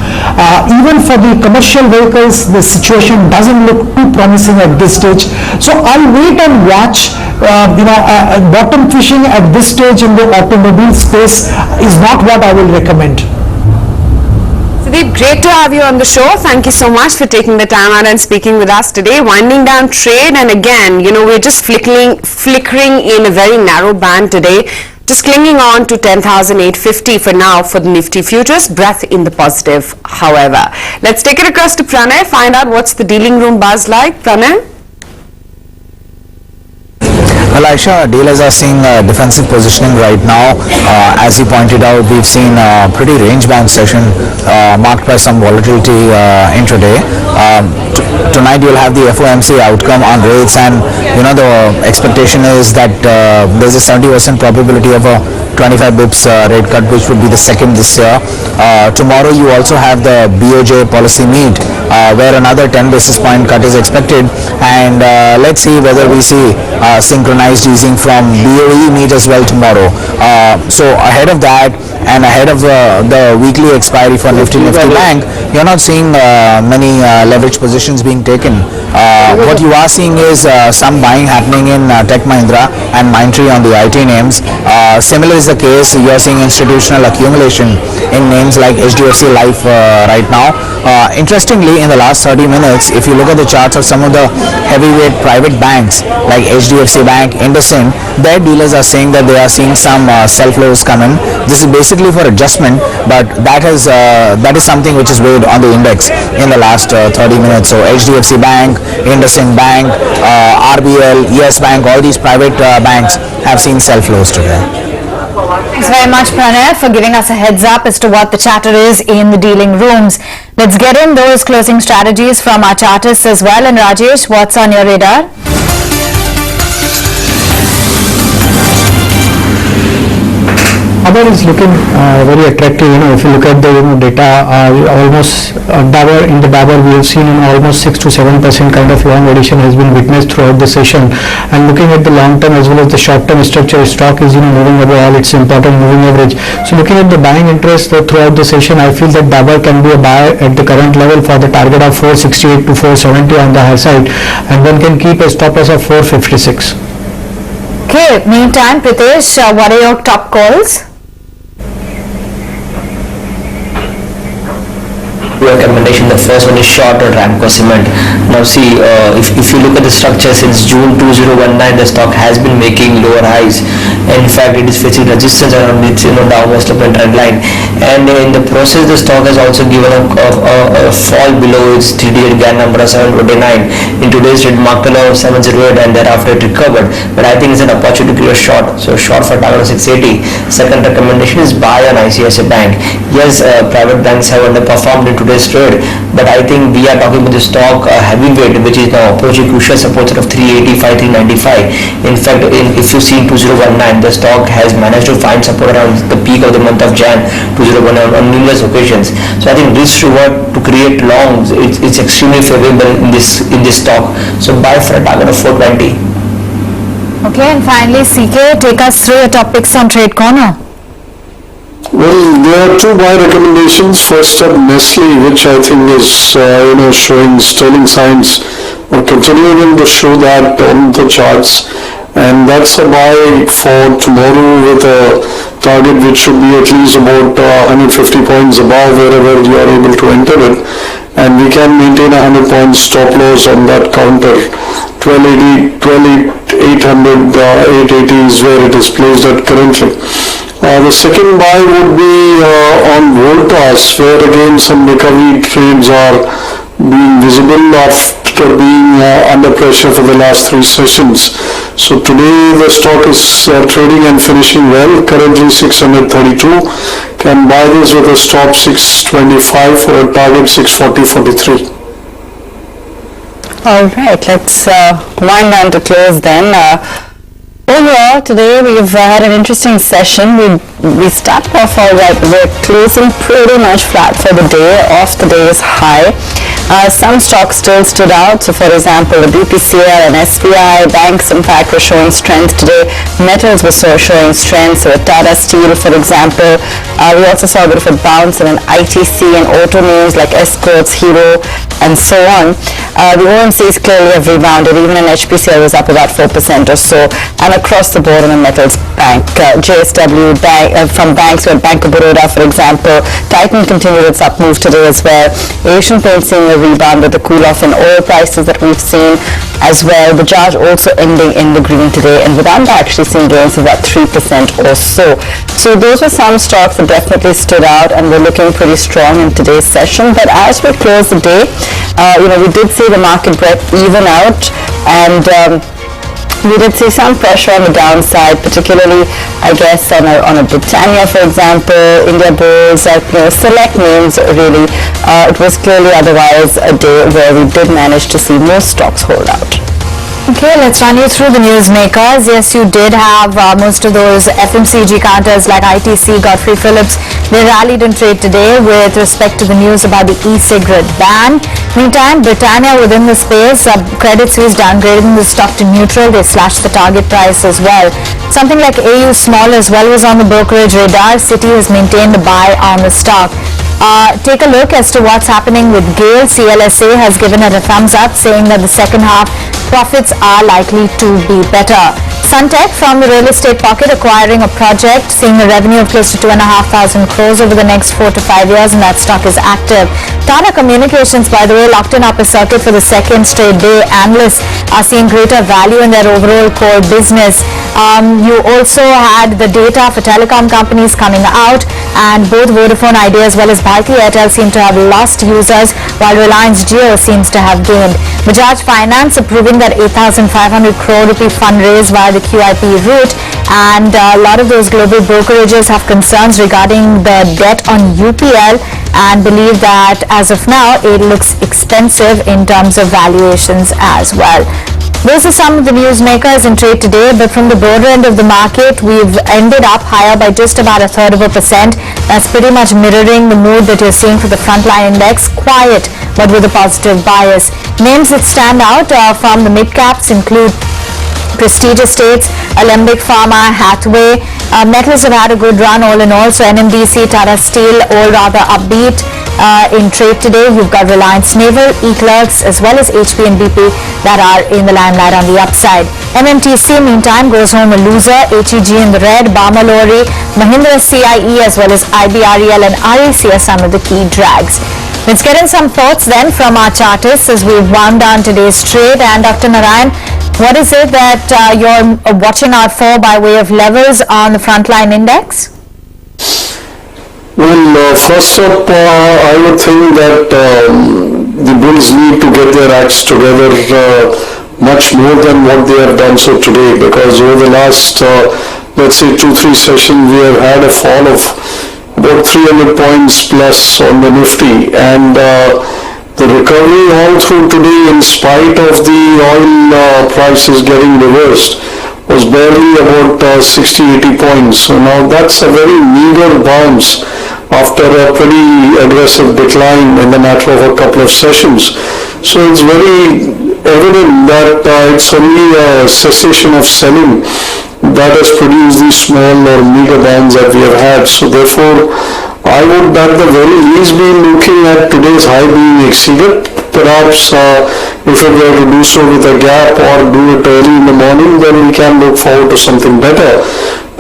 Even for the commercial vehicles, the situation doesn't look too promising at this stage. So I'll wait and watch. Bottom fishing at this stage in the automobile space is not what I will recommend. Sudeep, great to have you on the show. Thank you so much for taking the time out and speaking with us today. Winding down trade, and again, we're just flickering in a very narrow band today. Just clinging on to 10,850 for now for the Nifty futures. Breath in the positive, however. Let's take it across to Pranay, find out what's the dealing room buzz like. Pranay? Well, Aisha, dealers are seeing defensive positioning right now. As you pointed out, we've seen a pretty range-bound session marked by some volatility intraday. Tonight you'll have the FOMC outcome on rates, and the expectation is that there's a 70% probability of a 25 bips rate cut, which would be the second this year. Tomorrow you also have the BOJ policy meet, where another 10 basis point cut is expected, and let's see whether we see synchronized easing from BOE meet as well tomorrow. So ahead of that and ahead of the weekly expiry for Nifty Bank, you're not seeing many leverage positions being taken. What you are seeing is some buying happening in Tech Mahindra and Mindtree on the IT names. Similar is the case, you're seeing institutional accumulation in names like HDFC Life right now. Interestingly, in the last 30 minutes, if you look at the charts of some of the heavyweight private banks like HDFC Bank, IndusInd, their dealers are saying that they are seeing some sell flows come in. This is basically for adjustment, but that is something which is weighed on the index in the last 30 minutes. So HDFC Bank, IndusInd Bank, RBL, Yes Bank, all these private banks have seen sell flows today. Thanks very much, Pranay, for giving us a heads up as to what the chatter is in the dealing rooms. Let's get in those closing strategies from our chartists as well. And Rajesh, what's on your radar? Dabur is looking very attractive. If you look at the data, almost Dabur, in the Dabur we have seen almost 6 to 7% kind of long addition has been witnessed throughout the session. And looking at the long term as well as the short term structure, stock is moving above all its important moving average. So looking at the buying interest throughout the session, I feel that Dabur can be a buy at the current level for the target of 468 to 470 on the high side, and one can keep a stop loss of 456. Okay, meantime, Pritesh, what are your top calls? Recommendation. The first one is short on Ramco Cement. Now see, if you look at the structure since June 2019, the stock has been making lower highs. In fact, it is facing resistance around its downward sloping trend line, and in the process the stock has also given a fall below its 3D GAN number of 729. In today's trade marked a low of 708 and thereafter it recovered, but I think it's an opportunity to create a short, so short for target of 680. Second recommendation is buy on ICICI Bank. Yes, private banks have underperformed in today's today's trade. But I think we are talking about the stock heavyweight, which is now approaching crucial support of 385, 395. In fact, if you see in 2019, the stock has managed to find support around the peak of the month of Jan 2019 on numerous occasions. So I think risk reward to create longs, it's extremely favorable in this stock. So buy for a target of 420. Okay, and finally, CK, take us through your top picks on Trade Corner. Well, there are two buy recommendations. First up, Nestle, which I think is showing sterling signs or continuing to show that on the charts, and that's a buy for tomorrow with a target which should be at least about 150 points above wherever you are able to enter it, and we can maintain a 100 point stop loss on that counter. 1280, 800, 880 is where it is placed at currently. The second buy would be on Voltas, where again some recovery trades are being visible after being under pressure for the last three sessions. So today the stock is trading and finishing well, currently 632. Can buy this with a stop 625 for a target 640.43. All right, let's wind down to close then. Overall, today we've had an interesting session. We started off all right. We're closing pretty much flat for the day, off the day's high. Some stocks still stood out. So, for example, the BPCL and SBI banks, in fact, were showing strength today. Metals were showing strength. So, Tata Steel, for example, we also saw a bit of a bounce in an ITC and auto names like Escorts, Hero, and so on. The OMCs clearly have rebounded. Even an HPCL was up about 4% or so. And across the board on the metals bank, JSW bank, from banks, we had Bank of Baroda, for example. Titan continued its up move today as well. Asian Paints seeing a rebound with the cool off in oil prices that we've seen as well. Bajaj also ending in the green today, and Vedanta actually seeing gains of about 3% or so. So those were some stocks that definitely stood out and were looking pretty strong in today's session. But as we close the day, we did see the market breadth even out, and we did see some pressure on the downside, particularly, I guess, on a Britannia, for example, India Bulls, select names really. It was clearly otherwise a day where we did manage to see most stocks hold out. Okay, let's run you through the newsmakers. Yes, you did have most of those FMCG counters like ITC, Godfrey Phillips. They rallied in trade today with respect to the news about the e-cigarette ban. Meantime, Britannia within the space, Credit Suisse downgrading the stock to neutral. They slashed the target price as well. Something like AU Small as well was on the brokerage radar. Citi has maintained a buy on the stock. Take a look as to what's happening with GAIL. CLSA has given it a thumbs up, saying that the second half profits are likely to be better. Suntech from the real estate pocket acquiring a project, seeing a revenue of close to 2,500 crores over the next 4 to 5 years, and that stock is active. Tata Communications, by the way, locked in upper circuit for the second straight day. Analysts are seeing greater value in their overall core business. You also had the data for telecom companies coming out, and both Vodafone Idea as well as Bharti Airtel seem to have lost users, while Reliance Jio seems to have gained. Bajaj Finance approving that 8,500 crore rupee fundraise via the QIP route, and a lot of those global brokerages have concerns regarding the debt on UPL and believe that as of now it looks expensive in terms of valuations as well. Those are some of the newsmakers in trade today, but from the broader end of the market, we've ended up higher by just about 0.33%. That's pretty much mirroring the mood that you're seeing for the frontline index, quiet but with a positive bias. Names that stand out from the mid-caps include Prestige Estates, Alembic Pharma, Hathway. Metals have had a good run all in all, so NMDC, Tata Steel, all rather upbeat. In trade today, you've got Reliance Naval, E-Clerks, as well as HP and BP that are in the limelight on the upside. MMTC, meantime, goes home a loser. HEG in the red, Barma Lorry, Mahindra CIE, as well as IBREL and REC are some of the key drags. Let's get in some thoughts then from our chartists as we've wound down today's trade. And Dr. Narayan, what is it that you're watching out for by way of levels on the frontline index? Well, first up, I would think that the bulls need to get their acts together much more than what they have done so today, because over the last, let's say 2-3 sessions, we have had a fall of about 300 points plus on the Nifty, and the recovery all through today, in spite of the oil prices getting reversed, was barely about 60-80 points. So now that's a very meager bounce after a pretty aggressive decline in the matter of a couple of sessions. So it's very evident that it's only a cessation of selling that has produced these small or meager bounds that we have had. So therefore, I would at the very least be looking at today's high being exceeded. Perhaps if it were to do so with a gap or do it early in the morning, then we can look forward to something better.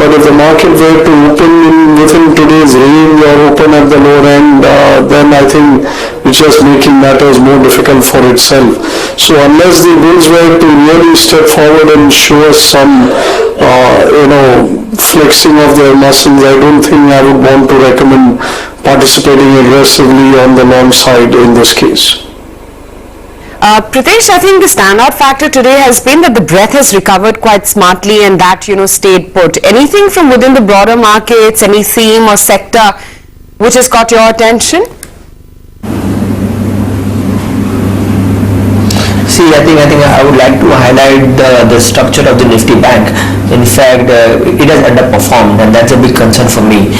But if the market were to open within today's range or open at the lower end, then I think it's just making matters more difficult for itself. So unless the bulls were to really step forward and show us some, flexing of their muscles, I don't think I would want to recommend participating aggressively on the long side in this case. Pritesh, I think the standout factor today has been that the breadth has recovered quite smartly and that, stayed put. Anything from within the broader markets, any theme or sector which has caught your attention? See, I think I would like to highlight the structure of the Nifty Bank. In fact, it has underperformed, and that's a big concern for me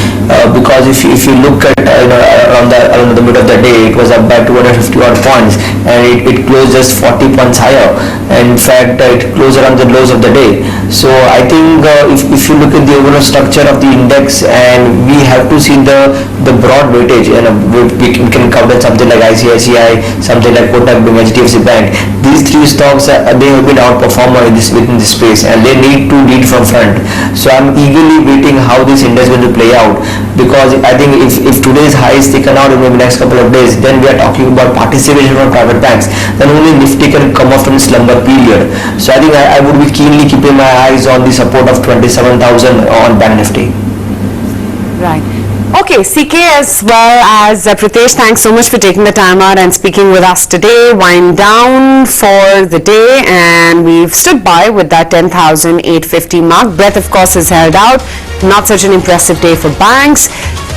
because if you look at around the mid of the day, it was up by 250 odd points, and it closed just 40 points higher. And in fact, it closed around the lows of the day. So I think if you look at the overall structure of the index, and we have to see the broad weightage, we can cover something like ICICI, something like Kotak Bank, HDFC Bank. These three stocks, they have been outperformer within this space, and they need to lead from front. So I'm eagerly waiting how this index is going to play out, because I think if today's high is taken out in the next couple of days, then we are talking about participation from private banks. Then only Nifty can come off from the slumber period. So I think I would be keenly keeping my eyes on the support of 27,000 on Bank Nifty. Right. Okay, CK as well as Pritesh, thanks so much for taking the time out and speaking with us today. Wind down for the day, and we've stood by with that 10,850 mark. Breadth, of course, is held out. Not such an impressive day for banks.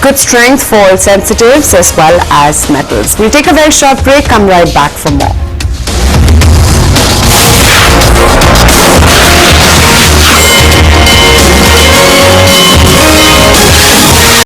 Good strength for sensitives as well as metals. We'll take a very short break, come right back for more.